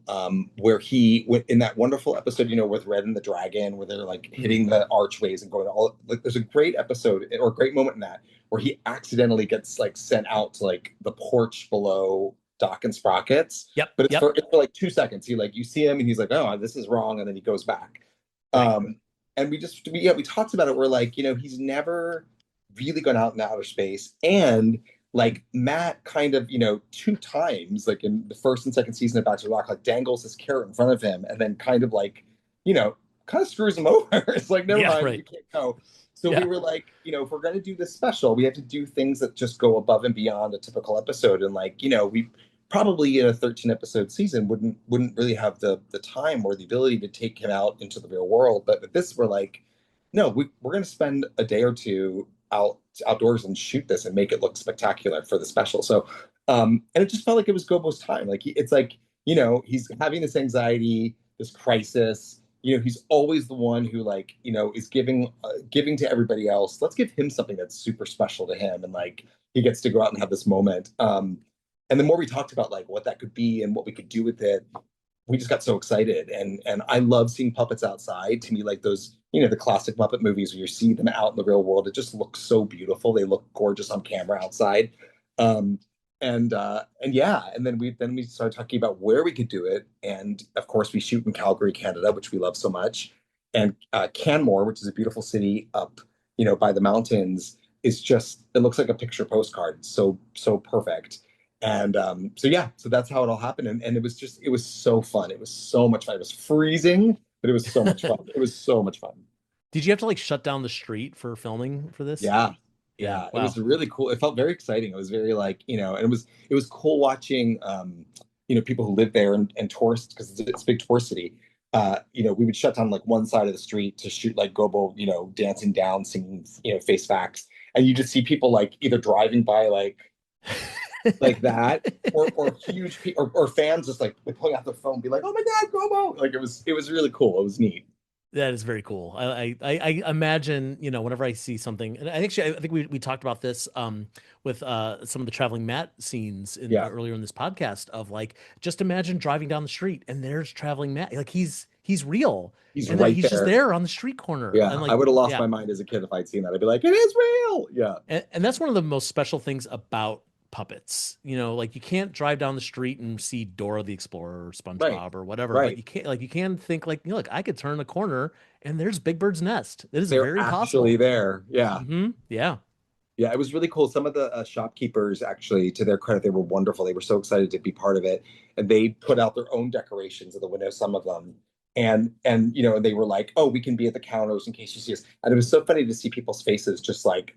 where he went in that wonderful episode, with Red and the Dragon, where they're like hitting the archways and going all like. There's a great episode or a great moment in that where he accidentally gets like sent out to like the porch below Doc and Sprockets, Yep. but Yep. it's for like 2 seconds. You see him and he's like, oh, this is wrong, and then he goes back. Right. And we talked about it. We're like, he's never really gone out in outer space, and like Matt kind of, two times, like in the first and second season of Back to the Rock, like dangles his carrot in front of him and then kind of like, you know, kind of screws him over. It's like, never Yeah, mind, right. you can't go. So Yeah. we were like, if we're going to do this special, we have to do things that just go above and beyond a typical episode. And like, we probably in a 13 episode season wouldn't really have the time or the ability to take him out into the real world. But with this, we're like, no, we're going to spend a day or two outdoors and shoot this and make it look spectacular for the special. So, and it just felt like it was Gobo's time. Like it's like, he's having this anxiety, this crisis. He's always the one who like, is giving to everybody else. Let's give him something that's super special to him, and like he gets to go out and have this moment. And the more we talked about like what that could be and what we could do with it, we just got so excited. And I love seeing puppets outside. To me, like those, the classic Muppet movies where you see them out in the real world, it just looks so beautiful. They look gorgeous on camera outside. Um, and yeah, and then we started talking about where we could do it. And of course, we shoot in Calgary, Canada, which we love so much. And Canmore, which is a beautiful city up, by the mountains, is just, it looks like a picture postcard. It's so perfect. And so yeah, so that's how it all happened. And it was so fun. It was so much fun. It was freezing, but it was so much fun. It was so much fun. Did you have to like shut down the street for filming for this? Yeah. Yeah. Yeah. It Wow. was really cool. It felt very exciting. It was very like, and it was cool watching people who live there and tourists, because it's a big tourist city. We would shut down like one side of the street to shoot like Gobo, dancing down, singing, face facts. And you just see people like either driving by like that, or huge or fans just like pulling out their phone and be like, oh my God, Gobo. Like it was really cool. It was neat. That is very cool. I imagine, whenever I see something, and I think we talked about this with some of the traveling Matt scenes Yeah. earlier in this podcast of like, just imagine driving down the street and there's traveling Matt. Like he's real. He's And then right he's just there. there on the street corner. Yeah. And I like, would have lost yeah. my mind as a kid if I'd seen that. I'd be like, it is real. Yeah. And that's one of the most special things about puppets. Like you can't drive down the street and see Dora the Explorer or Right. SpongeBob or whatever, but Right. you can think like, look, I could turn a corner and there's Big Bird's nest. It is They're very actually possible. there. Yeah. Yeah. Yeah, it was really cool. Some of the shopkeepers, actually, to their credit, they were wonderful. They were so excited to be part of it, and they put out their own decorations of the window. Some of them, and they were like, "Oh, we can be at the counters in case you see us." And it was so funny to see people's faces, just like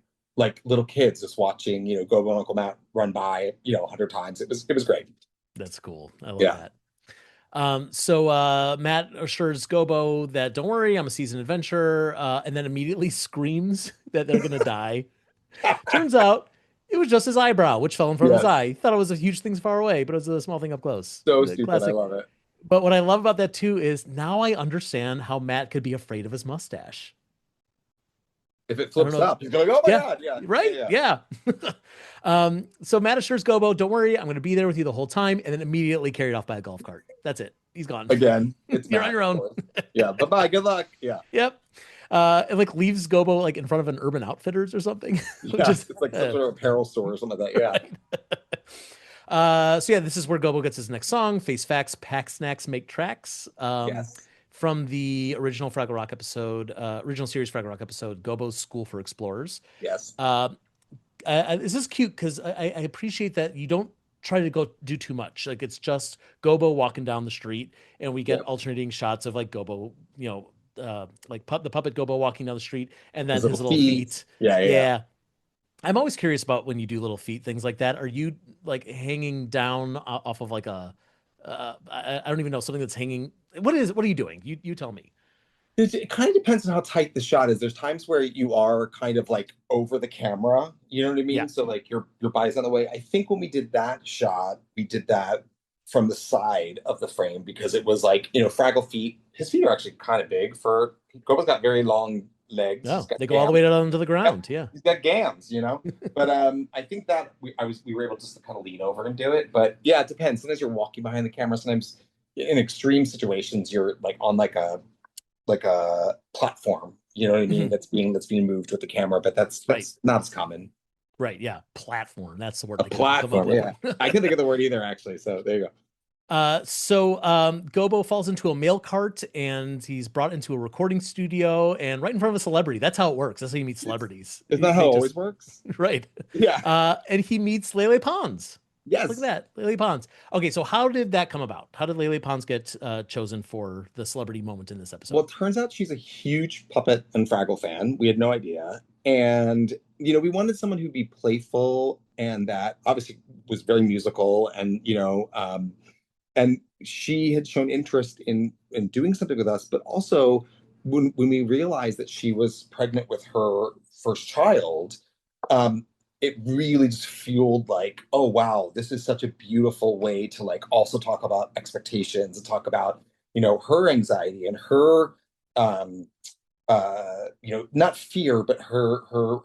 little kids, just watching, Gobo and Uncle Matt run by, 100 times. It was great. That's cool. I love Yeah. that. So Matt assures Gobo that don't worry, I'm a seasoned adventurer, and then immediately screams that they're gonna die. Turns out it was just his eyebrow, which fell in front of his Yes. eye. He thought it was a huge thing far away, but it was a small thing up close. So The stupid. I classic. love it. But what I love about that too is now I understand how Matt could be afraid of his mustache. If it I flips don't know. up, he's going, "Oh my Yeah. God!" Yeah. Right? Yeah. So Matt assures Gobo, don't worry, I'm going to be there with you the whole time, and then immediately carried off by a golf cart. That's it. He's gone. Again, it's You're Matt, on your of own. course. Yeah. Bye bye. Good luck. Yeah. Yep. And like leaves Gobo like in front of an Urban Outfitters or something. Yeah. It's like some sort of apparel store or something like that. Yeah. So yeah, this is where Gobo gets his next song, Face Facts, Pack Snacks, Make Tracks. Yes. From the original Fraggle Rock episode, original series Fraggle Rock episode, Gobo's School for Explorers. Yes. This is cute because I appreciate that you don't try to go do too much. Like it's just Gobo walking down the street, and we get Yep. alternating shots of like Gobo, like the puppet Gobo walking down the street, and then his little feet. feet. Yeah. I'm always curious about when you do little feet things like that. Are you like hanging down off of like a I don't even know, something that's hanging? What are you doing? You tell me. It kind of depends on how tight the shot is. There's times where you are kind of like over the camera, you know what I mean? Yeah. So like your body's on the way. I think when we did that shot, we did that from the side of the frame because it was like, Fraggle feet. His feet are actually kind of big for Gobo's got very long legs. No, He's got they go all the way down to the ground. Yep. Yeah. He's got gams, But I think that we were able just to kind of lean over and do it. But yeah, it depends. Sometimes you're walking behind the camera. Sometimes in extreme situations you're like on like a platform, you know what I mean? Mhm. That's being moved with the camera, but that's Right. not as common. Right. Yeah. Platform. That's the word. A platform, yeah. I couldn't think of the word either, actually. So there you go. Gobo falls into a mail cart and he's brought into a recording studio and right in front of a celebrity. That's how it works. That's how you meet celebrities. Is that how They it just always works? right. Yeah. And he meets Lele Pons. Look at Yes. that, Lele Pons. Okay, so how did that come about? How did Lele Pons get chosen for the celebrity moment in this Well, episode? it turns out she's a huge Puppet and Fraggle fan. We had no idea. And, we wanted someone who'd be playful and that obviously was very musical and she had shown interest in doing something with us, but also when we realized that she was pregnant with her first child, um, it really just fueled like, oh wow, this is such a beautiful way to like also talk about expectations and talk about, her anxiety and her um not fear, but her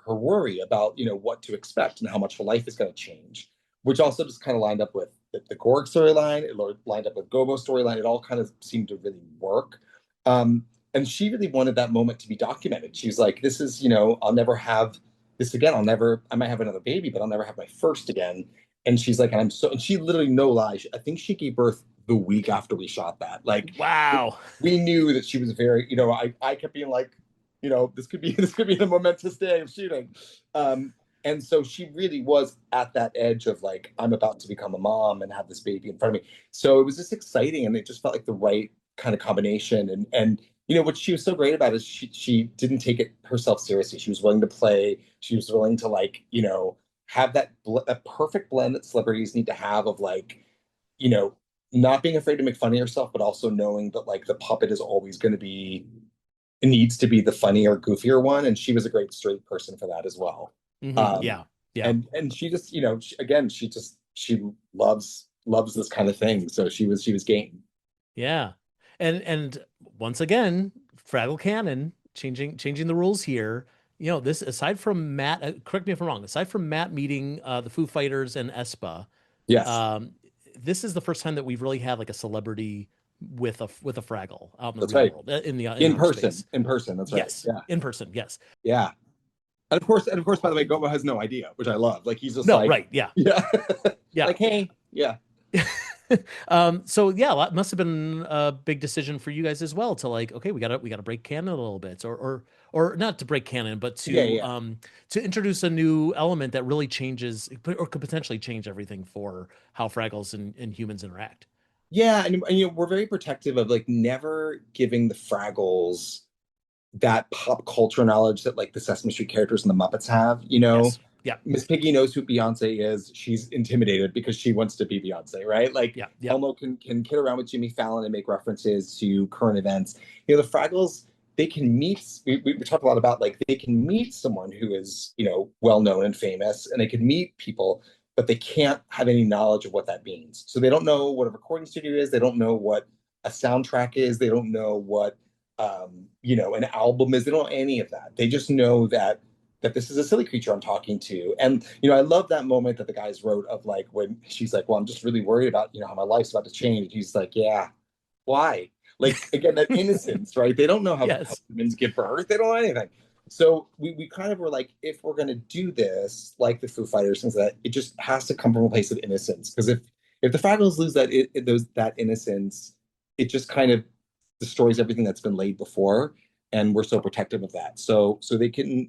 worry about, what to expect and how much her life is going to change, which also just kind of lined up with the Gorg storyline. It lined up with Gobo storyline. It all kind of seemed to really work. And she really wanted that moment to be documented. She was like, this is, I'll never have this again. I might have another baby, but I'll never have my first again. And she's like, and she literally, no lie, I think she gave birth the week after we shot that. Like, Wow. we knew that she was very, I kept being like, this could be the momentous day of shooting. And so she really was at that edge of like, I'm about to become a mom and have this baby in front of me. So it was just exciting and it just felt like the right kind of combination. And what she was so great about is she didn't take it herself seriously. She was willing to play. She was willing to like, have that perfect blend that celebrities need to have of like, you know, not being afraid to make fun of yourself, but also knowing that like the puppet is always going to be, it needs to be the funnier, goofier one. And she was a great straight person for that as well. Um, Yeah. Yeah. and she just, again, she loves this kind of thing. So she was game. Yeah. And once again, Fraggle Canon changing the rules here. This aside from Matt, correct me if I'm wrong, aside from Matt meeting the Foo Fighters and Espa, Yes, um, this is the first time that we've really had like a celebrity with a Fraggle out in the that's real right. world, in outer space. In person. That's right. Yes, Yeah. in person. Yes. Yeah. And of course, by the way, Gobo has no idea, which I love. Like he's just No, like, right. Yeah. yeah, Yeah. like, hey, yeah. So yeah, that must have been a big decision for you guys as well to like, okay, we gotta break canon a little bit, or not to break canon, but Yeah, yeah. to introduce a new element that really changes or could potentially change everything for how Fraggles and humans interact. Yeah, and we're very protective of like never giving the Fraggles that pop culture knowledge that like the Sesame Street characters and the Muppets have. Yes. Yeah. Miss Piggy knows who Beyonce is. She's intimidated because she wants to be Beyonce, right? Like Yeah. Yeah. Elmo can kid around with Jimmy Fallon and make references to current events. The Fraggles, they can meet. We talked a lot about like they can meet someone who is well known and famous, and they can meet people, but they can't have any knowledge of what that means. So they don't know what a recording studio is. They don't know what a soundtrack is. They don't know what an album is. They don't know any of that. They just know that this is a silly creature I'm talking to. And I love that moment that the guys wrote of like when she's like, well, I'm just really worried about how my life's about to change. He's like, yeah, why? Like again, that innocence, right? They don't know how Yes. humans give birth. They don't know anything. So we kind of were like, if we're gonna do this, like the Foo Fighters, things like that, it just has to come from a place of innocence. Because if the Fraggles lose that innocence, it just kind of destroys everything that's been laid before. And we're so protective of that. So they can,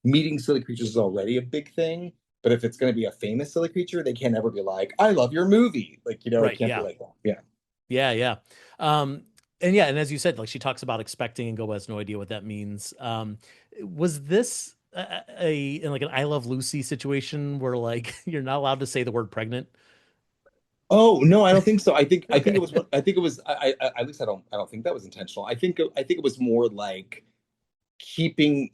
meeting silly creatures is already a big thing. But if it's going to be a famous silly creature, they can't ever be like, I love your movie. Like, it Right. can't be Yeah. like that. Yeah. Yeah. Yeah. Um, and yeah, and as you said, like she talks about expecting and Go has no idea what that means. Was this in like an I Love Lucy situation where like you're not allowed to say the word pregnant? Oh no, I don't think so. I think it Okay. was I think it was at least I don't think that was intentional. I think it was more like keeping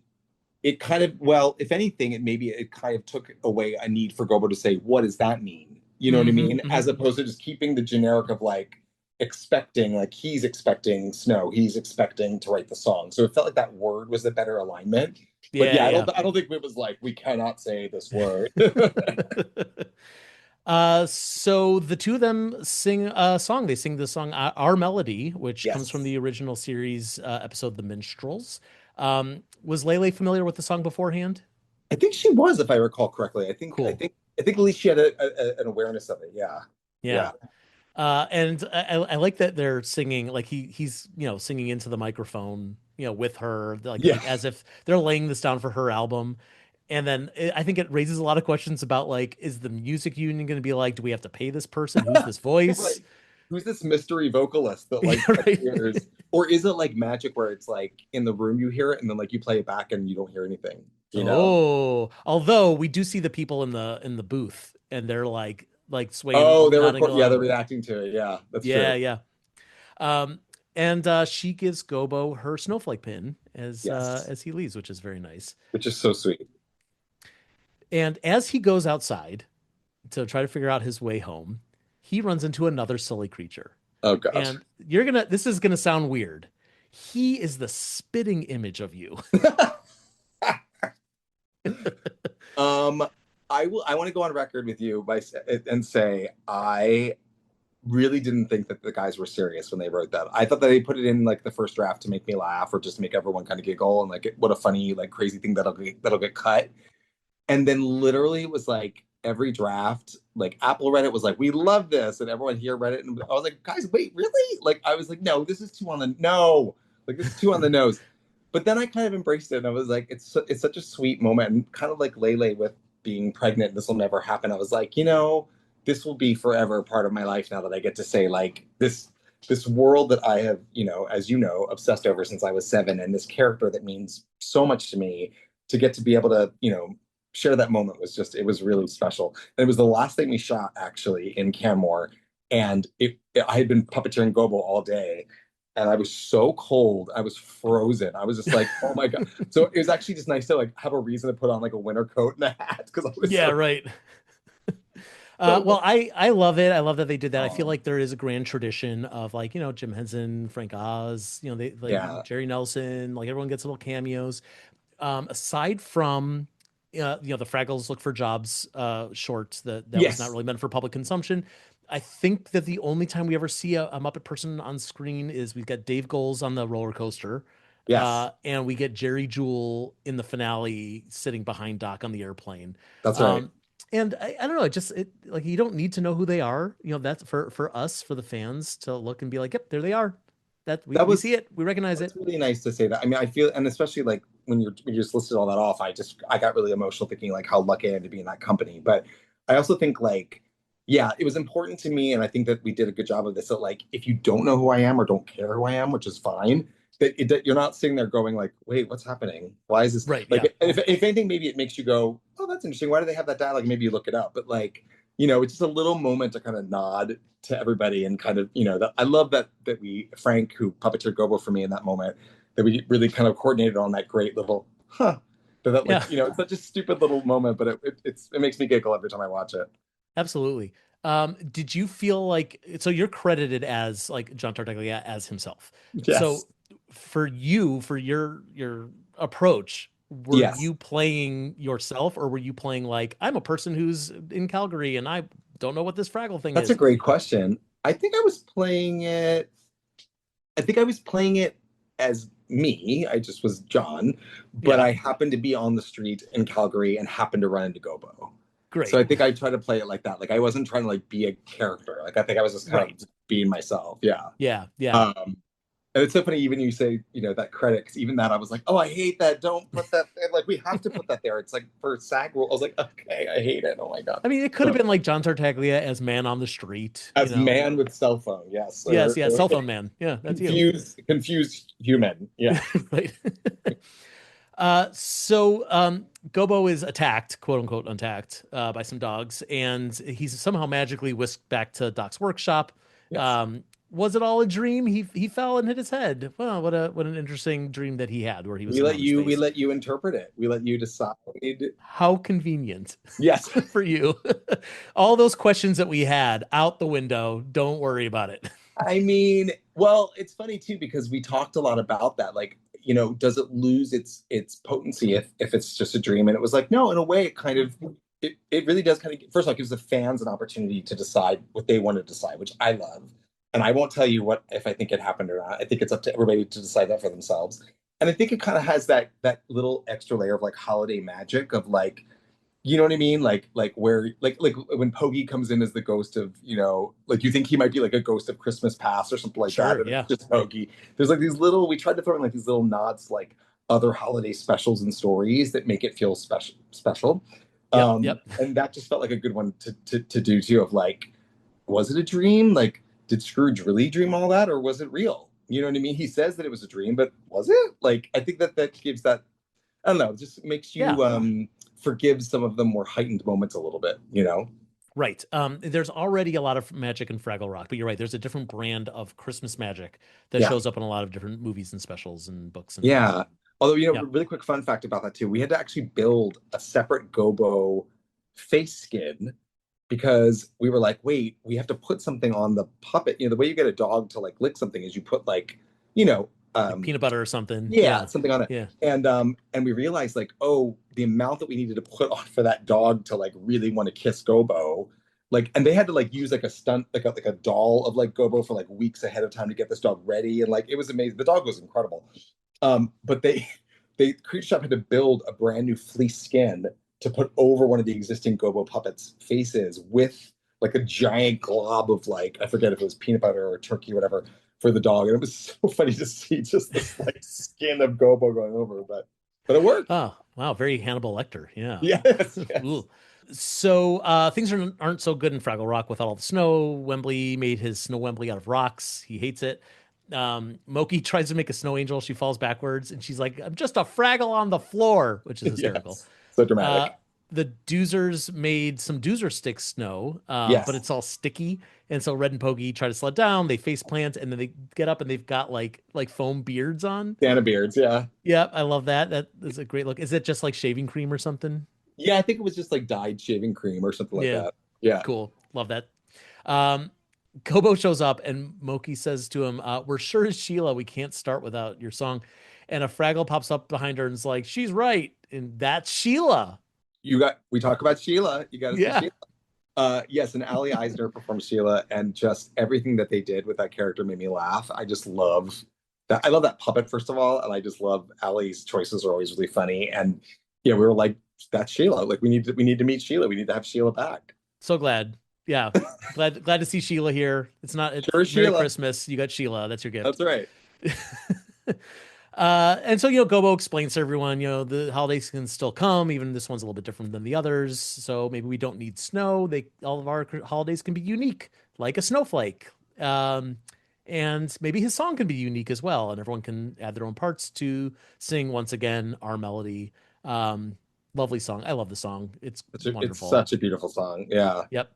it kind of, well, if anything, it kind of took away a need for Gobo to say, what does that mean? You know what I Hmm. mean? As opposed to just keeping the generic of like expecting, like he's expecting snow, he's expecting to write the song. So it felt like that word was a better alignment. But Yeah. yeah, Yeah. I don't think it was like we cannot say this word. So the two of them sing a song. They sing the song Our Melody, which comes from Yes. the original series episode The Minstrels. Was Lele familiar with the song beforehand? I think she was, if I recall correctly. I think I Cool. think I think at least she had an awareness of it. Yeah. Yeah. Yeah. And I like that they're singing like he's singing into the microphone with her Yeah. like as if they're laying this down for her album. And then I think it raises a lot of questions about like, is the music union going to be like, do we have to pay this person? Who's this voice? Right. Who's this mystery vocalist that Yeah, like right. appears? Or is it like magic where it's like in the room you hear it and then like you play it back and you don't hear anything, you know? Oh, although we do see the people in the booth and they're like swaying, Oh, nodding yeah, they're along. reacting to it. Yeah, that's Yeah, true. yeah. And she gives Gobo her snowflake pin Yes. as he leaves, which is very nice. Which is so sweet. And as he goes outside to try to figure out his way home, he runs into another silly creature. Oh God. And this is gonna sound weird. He is the spitting image of you. Um, I want to go on record with you and say I really didn't think that the guys were serious when they wrote that. I thought that they put it in like the first draft to make me laugh or just to make everyone kind of giggle and like what a funny like crazy thing that'll get cut. And then literally it was like every draft, like Apple Reddit was like, we love this, and everyone here read it, and I was like, guys, wait, really? Like I was like, no, this is too on the no, like this is too on the nose. But then I kind of embraced it, and I was like, it's such a sweet moment, and kind of like Lele with being pregnant, this will never happen. I was like, this will be forever part of my life now that I get to say like this world that I have, as you know, obsessed over since I was 7, and this character that means so much to me to get to be able to, share that moment was just it was really special. And it was the last thing we shot actually in Canmore, and I had been puppeteering Gobo all day, and I was so cold. I was frozen. I was just like, oh my God. So it was actually just nice to like have a reason to put on like a winter coat and a hat because I was Yeah, so right. so Well, I love it. I love that they did that. I feel oh, like there is a grand tradition of like, Jim Henson, Frank Oz, they like yeah. Jerry Nelson, like everyone gets little cameos. Aside from the Fraggles Look for Jobs short that was not Yes. really meant for public consumption. I think that the only time we ever see a Muppet person on screen is we've got Dave Goles on the roller coaster, Yes. and we get Jerry Jewell in the finale sitting behind Doc on the airplane. That's right. Um, and I don't know, like you don't need to know who they are. That's for us, for the fans to look and be like, yep, there they are. That That we see was it, we recognize That's it. really nice to say that. I mean, I feel, and especially like when you just listed all that off, I got really emotional thinking like how lucky I am to be in that company. But I also think like, yeah, it was important to me, and I think that we did a good job of this. That like, if you don't know who I am or don't care who I am, which is fine, that you're not sitting there going like, wait, what's happening? Why is this Right? Yeah. like? If anything, maybe it makes you go, oh, that's interesting. Why do they have that dialogue? Maybe you look it up. But like, it's just a little moment to kind of nod to everybody and kind of that I love that we Frank who puppeteered Gobo for me in that moment that we really kind of coordinated on that great little that Yeah. like it's such a stupid little moment but it makes me giggle every time I watch it. Absolutely. Did you feel like so you're credited as like John Tartaglia as himself? Yes. So for you, for your approach, were Yes, you playing yourself or were you playing like I'm a person who's in Calgary and I don't know what this Fraggle thing that's a is? great question. I think I was playing it as me. I just was John, but Yeah, I happened to be on the street in Calgary and happened to run into Gobo. So great. I think I try to play it like that. Like I wasn't trying to like be a character. Like I think I was just kind Right. of being myself. Yeah. Yeah, yeah. Um, and it's so funny, even you say, that credit, 'cause even that I was like, oh, I hate that. Don't put that there. Like we have to put that there. It's like for SAG rule. I was like, okay, I hate it. Oh my God. I mean, it could have So been like John Tartaglia as man on the street. as man with cell phone, yes. Yes, yeah, Or cell phone man. Yeah, that's you. confused human. Yeah. Right. Gobo is attacked, quote unquote, attacked by some dogs, and he's somehow magically whisked back to Doc's workshop. Yes. Was it all a dream? He fell and hit his head. Well, what an interesting dream that he had, where he was We in let outer you we space. let you interpret it. We let you decide. How convenient Yes. for you. All those questions that we had out the window. Don't worry about it. I mean, well, it's funny too because we talked a lot about that. Like, does it lose its potency if it's just a dream? And it was like, no, in a way, it kind of it really does kind of first of all gives the fans an opportunity to decide what they want to decide, which I love. And I won't tell you what if I think it happened or not. I think it's up to everybody to decide that for themselves. And I think it kind of has that little extra layer of like holiday magic of like You know what I mean? Like where like when Poggy comes in as the ghost of, like you think he might be like a ghost of Christmas past or something like that, Sure, and yeah. it's just Poggy. There's like these little we tried to throw in like these little nods to like other holiday specials and stories that make it feel special. Yep, yep. And that just felt like a good one to do too, of like, was it a dream? Like, did Scrooge really dream all that, or was it real? You know what I mean? He says that it was a dream, but was it? Like, I think that gives that, I don't know, it just makes Yeah. you forgive some of the more heightened moments a little bit. Right. There's already a lot of magic in Fraggle Rock, but you're right. There's a different brand of Christmas magic that Yeah. shows up in a lot of different movies and specials and books and Yeah. Although, yep. really quick fun fact about that too, we had to actually build a separate Gobo face skin because we were like, wait, we have to put something on the puppet. The way you get a dog to like lick something is you put like, you know, Like um, peanut butter or something. yeah, Yeah. something on it. Yeah. And we realized like, oh, the amount that we needed to put on for that dog to like really want to kiss Gobo, like, and they had to like use like a stunt, like a doll of like Gobo for like weeks ahead of time to get this dog ready, and like it was amazing. The dog was incredible. But they Creature Shop had to build a brand new fleece skin to put over one of the existing Gobo puppets' faces with like a giant glob of like, I forget if it was peanut butter or turkey or whatever, for the dog. And it was so funny to see just this like skin of Gobo going over, but it worked. Oh, wow. Very Hannibal Lecter. Yeah. Yes, yes. Ooh. So things aren't so good in Fraggle Rock with all the snow. Wembley made his snow Wembley out of rocks. He hates it. Moki tries to make a snow angel. She falls backwards and she's like, I'm just a Fraggle on the floor, which is hysterical. Yes. So Uh, dramatic. the Doozers made some Doozer stick snow, but Yes. it's all sticky. And so Red and Pokey try to sled down. They face plant and then they get up and they've got like foam beards on. Santa beards, yeah. Yeah, I love that. That is a great look. Is it just like shaving cream or something? Yeah, I think it was just like dyed shaving cream or something like Yeah, that. Yeah. cool. Love that. Um, Kobo shows up and Moki says to him, we're sure as Sheila, we can't start without your song. And a Fraggle pops up behind her and is like, she's right. And that's Sheila. We talk about Sheila. You got to see Yeah. Sheila. Yes, and Ali Eisner performed Sheila, and just everything that they did with that character made me laugh. I just love that. I love that puppet, first of all, and I just love Ali's choices are always really funny. And yeah, we were like, that's Sheila. Like we need to meet Sheila. We need to have Sheila back. So glad. Yeah. Glad to see Sheila here. It's Sure, Merry Sheila. Christmas. You got Sheila. That's your gift. That's right. And so, Gobo explains to everyone, the holidays can still come, even this one's a little bit different than the others. So maybe we don't need snow. All of our holidays can be unique, like a snowflake. Um, and maybe his song can be unique as well, and everyone can add their own parts to sing once again our melody. Um, Lovely song. I love the song. It's It's wonderful. such a beautiful song. Yeah. Yep.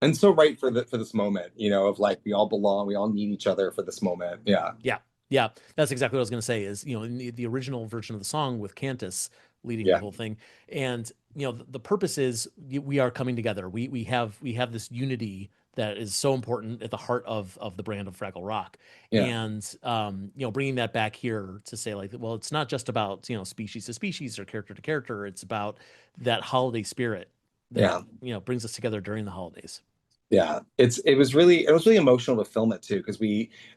And so right for this moment, of like we all belong, we all need each other for this moment. Yeah. Yeah. Yeah. That's exactly what I was going to say is, in the original version of the song with Cantus leading the Yeah. whole thing. And, the purpose is we are coming together. We have this unity that is so important at the heart of the brand of Fraggle Rock. Yeah. And, bringing that back here to say like, well, it's not just about, species to species or character to character. It's about that holiday spirit that, brings us together during the holidays. Yeah, it was really emotional to film it too, because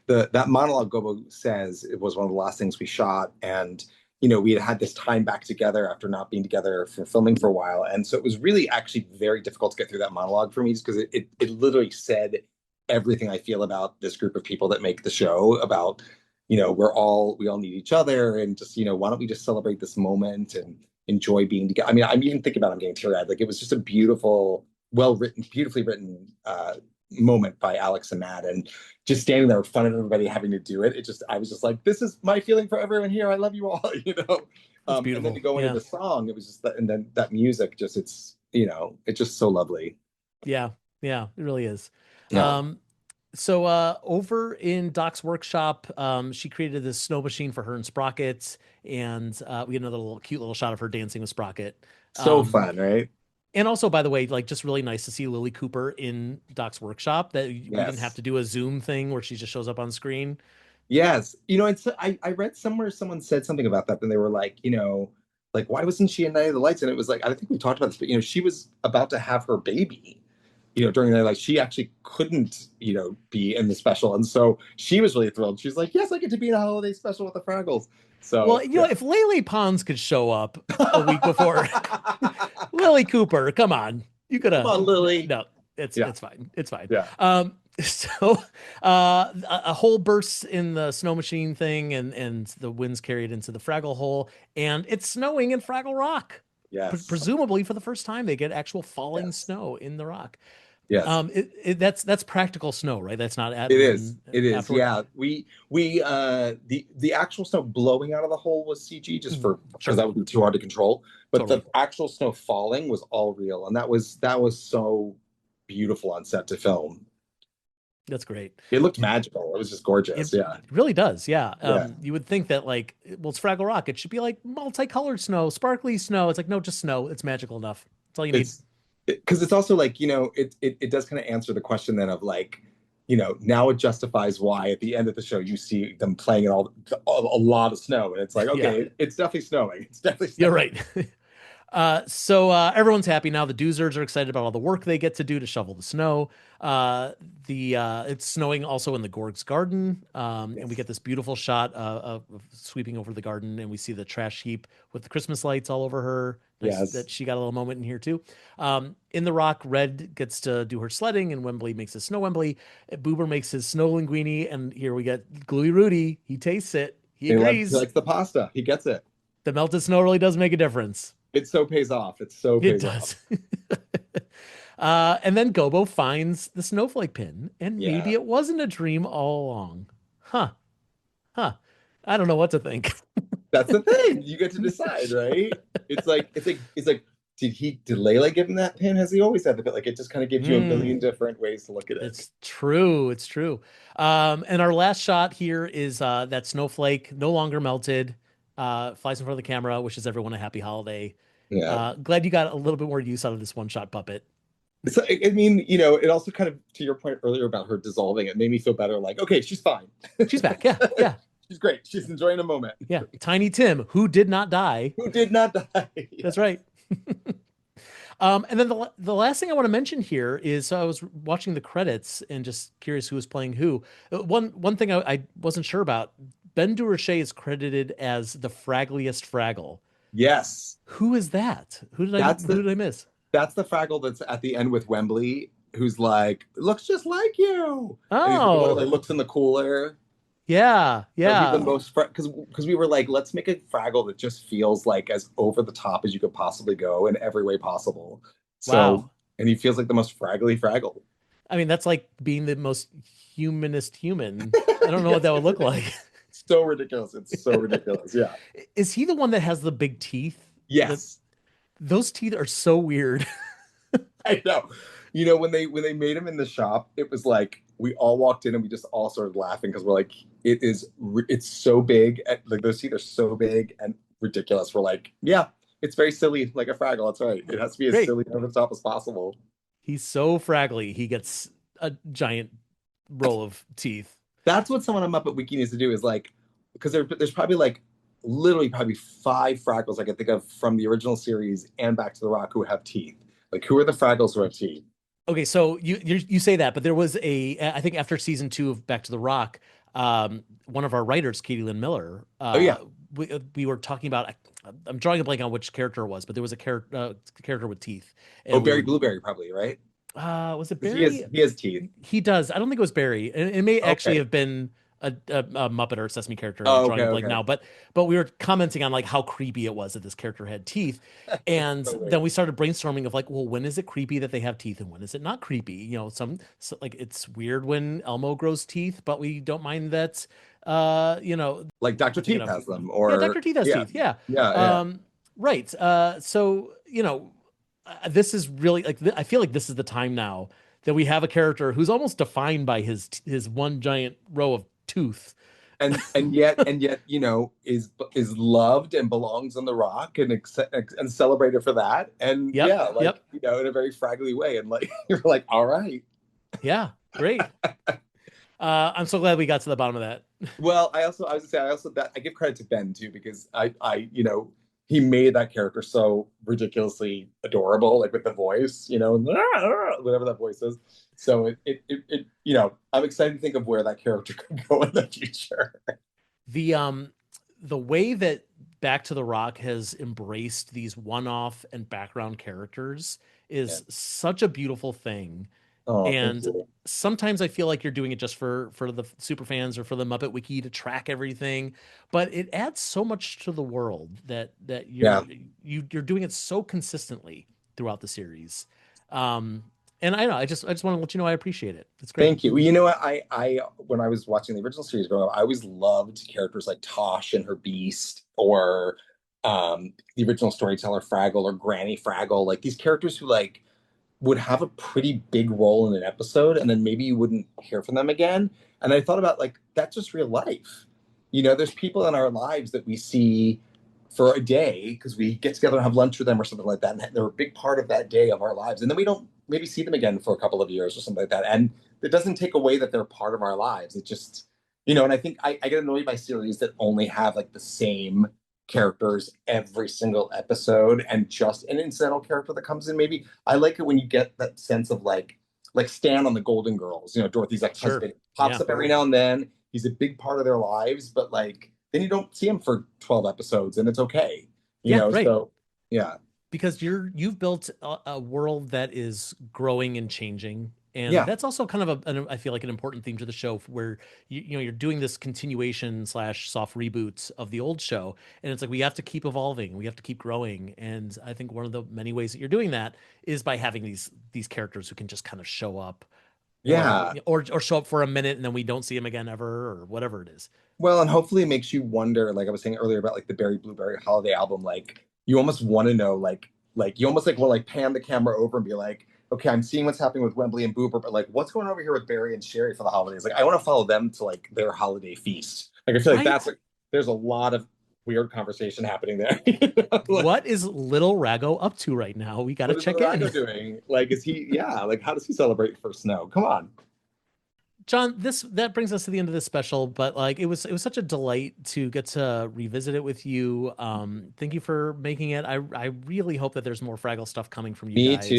that monologue Gobo says, it was one of the last things we shot, and we had this time back together after not being together for filming for a while, and so it was really actually very difficult to get through that monologue for me, just because it literally said everything I feel about this group of people that make the show, about we all need each other, and just why don't we just celebrate this moment and enjoy being together. I mean, I'm even thinking about, I'm getting teary-eyed. Like, it was just a beautiful, well written, beautifully written moment by Alex and Matt, and just standing there in front of everybody having to do it. I was just like, this is my feeling for everyone here. I love you all, That's And then beautiful. to go into Yeah. the song, it was just that, and then that music, it's just so lovely. Yeah. Yeah. It really is. Yeah. So over in Doc's workshop, she created this snow machine for her and Sprocket, and we get another cute little shot of her dancing with Sprocket. So fun, right? And also, by the way, like just really nice to see Lily Cooper in Doc's workshop. That we didn't have Yes. to do a Zoom thing where she just shows up on screen. Yes. I read somewhere someone said something about that, and they were like, like, why wasn't she in Night of the Lights? And it was like, I think we talked about this, but she was about to have her baby. during the night, she actually couldn't, be in the special. And so she was really thrilled. She's like, yes, I get to be in a holiday special with the Fraggles. Well, So, if Lele Pons could show up a week before Lily Cooper, come on. You could have. Come on, Lily. No, it's fine. It's fine. Yeah. So a hole bursts in the snow machine thing, and the wind's carried into the Fraggle hole, and it's snowing in Fraggle Rock. Yes. Presumably for the first time, they get actual falling Yes. snow in the rock. Yes. That's practical snow, right? That's not It is. Yeah. The actual snow blowing out of the hole was CG just because that would be too hard to control. But totally. The actual snow falling was all real, and that was so beautiful on set to film. That's great. It looked magical. It was just gorgeous. It really does. Yeah. You would think that it's Fraggle Rock. It should be like multicolored snow, sparkly snow. It's like, no, just snow. It's magical enough. That's all you need. Because it's also like, it does kind of answer the question then of like, now it justifies why at the end of the show you see them playing in a lot of snow, and it's like, okay, it's definitely snowing. It's definitely snowing. You're right. So everyone's happy now. The Doozers are excited about all the work they get to do to shovel the snow. It's snowing also in the Gorgs garden, and we get this beautiful shot of sweeping over the garden, and we see the trash heap with the Christmas lights all over her. Nice that she got a little moment in here too. In the rock, Red gets to do her sledding, and Wembley makes his snow Wembley. Boober makes his snow linguine, and here we get Gluey Rudy. He tastes it. He agrees. He likes the pasta. He gets it. The melted snow really does make a difference. It so pays off. It does. And then Gobo finds the snowflake pin, and maybe it wasn't a dream all along. Huh. I don't know what to think. That's the thing. You get to decide, right? It's like, did Layla give him that pin? Has he always had the pin? Like, it just kind of gives you a million different ways to look at it. It's true. And our last shot here is that snowflake, no longer melted, flies in front of the camera, wishes everyone a happy holiday. Yeah. Glad you got a little bit more use out of this one-shot puppet. So, I mean, it also kind of, to your point earlier about her dissolving, it made me feel better. Like, okay, she's fine. She's back. Yeah. She's great. She's enjoying a moment. Yeah. Tiny Tim, who did not die. That's right. And then the last thing I want to mention here is I was watching the credits and just curious who was playing who. One thing I wasn't sure about, Ben Durocher is credited as the Fraggliest Fraggle. Yes. Who is that? Who did I miss? That's the Fraggle that's at the end with Wembley, who's like, looks just like you. Oh. And he looks in the cooler. Yeah. The most because we were like, let's make a Fraggle that just feels like as over the top as you could possibly go in every way possible. So, and he feels like the most fraggly Fraggle. I mean, that's like being the most humanist human. I don't know what that would look like. So ridiculous. It's so ridiculous. Yeah. Is he the one that has the big teeth? Yes. Those teeth are so weird. I know. When they made him in the shop, it was like we all walked in and we just all started laughing because we're like, it's so big. Like those teeth are so big and ridiculous. We're like, yeah, it's very silly, like a Fraggle. That's right. It has to be as silly over the top as possible. He's so fraggly. He gets a giant roll of teeth. That's what someone on Muppet Wiki needs to do is like, because there's probably like literally probably 5 Fraggles I can think of from the original series and Back to the Rock who have teeth. Like, who are the Fraggles who have teeth? Okay, so you say that, but there was I think after season 2 of Back to the Rock, one of our writers, Katie Lynn Miller, we were talking about, I'm drawing a blank on which character it was, but there was a character with teeth. Barry Blueberry, probably, right? Was it Barry? He has teeth. He does. I don't think it was Barry. It may actually have been a Muppet or a Sesame character. I'm drawing a blank now, but we were commenting on like how creepy it was that this character had teeth, and then we started brainstorming of like, well, when is it creepy that they have teeth, and when is it not creepy? Like it's weird when Elmo grows teeth, but we don't mind that. Like Dr. Teeth has them, or Dr. Teeth has teeth. Yeah. Right. So this is really like I feel like this is the time now that we have a character who's almost defined by his one giant row of tooth, and yet is loved and belongs on the Rock and celebrated for that, and in a very fraggly way, and like you're like, all right, yeah, great. I'm so glad we got to the bottom of that. Well, I give credit to Ben too, because I he made that character so ridiculously adorable, like with the voice, whatever that voice is. So I'm excited to think of where that character could go in the future. The way that Back to the Rock has embraced these one-off and background characters is such a beautiful thing. Oh, thank And you. sometimes I feel like you're doing it just for the super fans or for the Muppet Wiki to track everything, but it adds so much to the world that Yeah. you're doing it so consistently throughout the series. And I know I just want to let you know I appreciate it. It's great. Thank you. Well, you know what? I when I was watching the original series growing up, I always loved characters like Tosh and her Beast, or the original storyteller Fraggle, or Granny Fraggle. Like these characters who like would have a pretty big role in an episode, and then maybe you wouldn't hear from them again. And I thought about like that's just real life. There's people in our lives that we see for a day because we get together and have lunch with them or something like that, and they're a big part of that day of our lives, and then we don't maybe see them again for a couple of years or something like that. And it doesn't take away that they're part of our lives. It just, and I think I get annoyed by series that only have like the same characters every single episode and just an incidental character that comes in. Maybe I like it when you get that sense of like Stan on the Golden Girls, Dorothy's ex-husband pops up every now and then. He's a big part of their lives, but like then you don't see him for 12 episodes and it's okay. Right. So yeah. Because you've built a world that is growing and changing, and that's also kind of I feel like an important theme to the show, where you're doing this continuation / soft reboot of the old show, and it's like we have to keep evolving, we have to keep growing, and I think one of the many ways that you're doing that is by having these characters who can just kind of show up, or show up for a minute and then we don't see them again ever, or whatever it is. Well, and hopefully it makes you wonder, like I was saying earlier about like the Berry Blueberry holiday album, like you almost want to know, like you almost like want to like pan the camera over and be like, okay, I'm seeing what's happening with Wembley and Boober, but like what's going on over here with Barry and Sherry for the holidays? Like I want to follow them to like their holiday feast. Like I feel like that's like there's a lot of weird conversation happening there. Like, what is little Raggo up to right now? We got to check in. What is Raggo doing? Like is he like how does he celebrate for snow? Come on. John, that brings us to the end of this special, but like it was such a delight to get to revisit it with you. Thank you for making it. I really hope that there's more Fraggle stuff coming from you guys.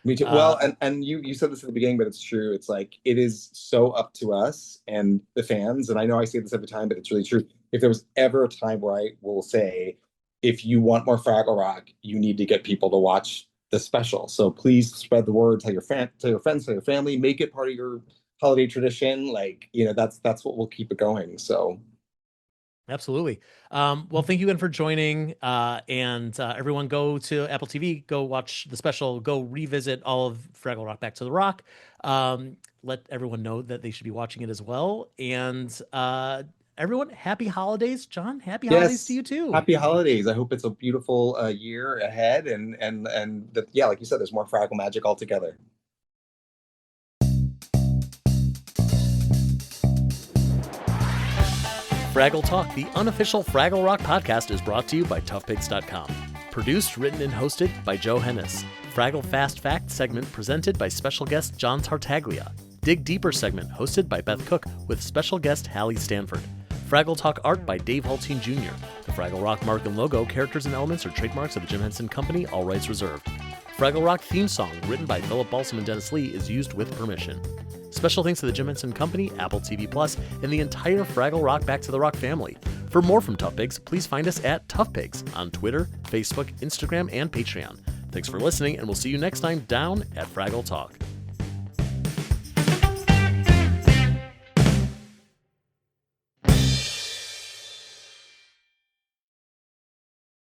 Me too. Well, and you said this at the beginning, but it's true. It's like it is so up to us and the fans. And I know I say this every time, but it's really true. If there was ever a time where I will say, if you want more Fraggle Rock, you need to get people to watch the special. So please spread the word, tell your friends, tell your family, make it part of your holiday tradition. Like that's what will keep it going. So absolutely. Well, thank you again for joining, and everyone go to Apple TV, go watch the special, go revisit all of Fraggle Rock Back to the Rock. Let everyone know that they should be watching it as well, and everyone, happy holidays. John, happy holidays to you too. Happy holidays. I hope it's a beautiful year ahead, and that, like you said, there's more Fraggle magic altogether. Fraggle Talk, the unofficial Fraggle Rock podcast, is brought to you by toughpigs.com. Produced, written, and hosted by Joe Hennis. Fraggle Fast Fact segment presented by special guest John Tartaglia. Dig Deeper segment hosted by Beth Cook with special guest Hallie Stanford. Fraggle Talk art by Dave Haltine Jr. The Fraggle Rock mark and logo, characters, and elements are trademarks of the Jim Henson Company, all rights reserved. Fraggle Rock theme song, written by Philip Balsam and Dennis Lee, is used with permission. Special thanks to the Jim Henson Company, Apple TV Plus, and the entire Fraggle Rock Back to the Rock family. For more from Tough Pigs, please find us at Tough Pigs on Twitter, Facebook, Instagram, and Patreon. Thanks for listening, and we'll see you next time down at Fraggle Talk.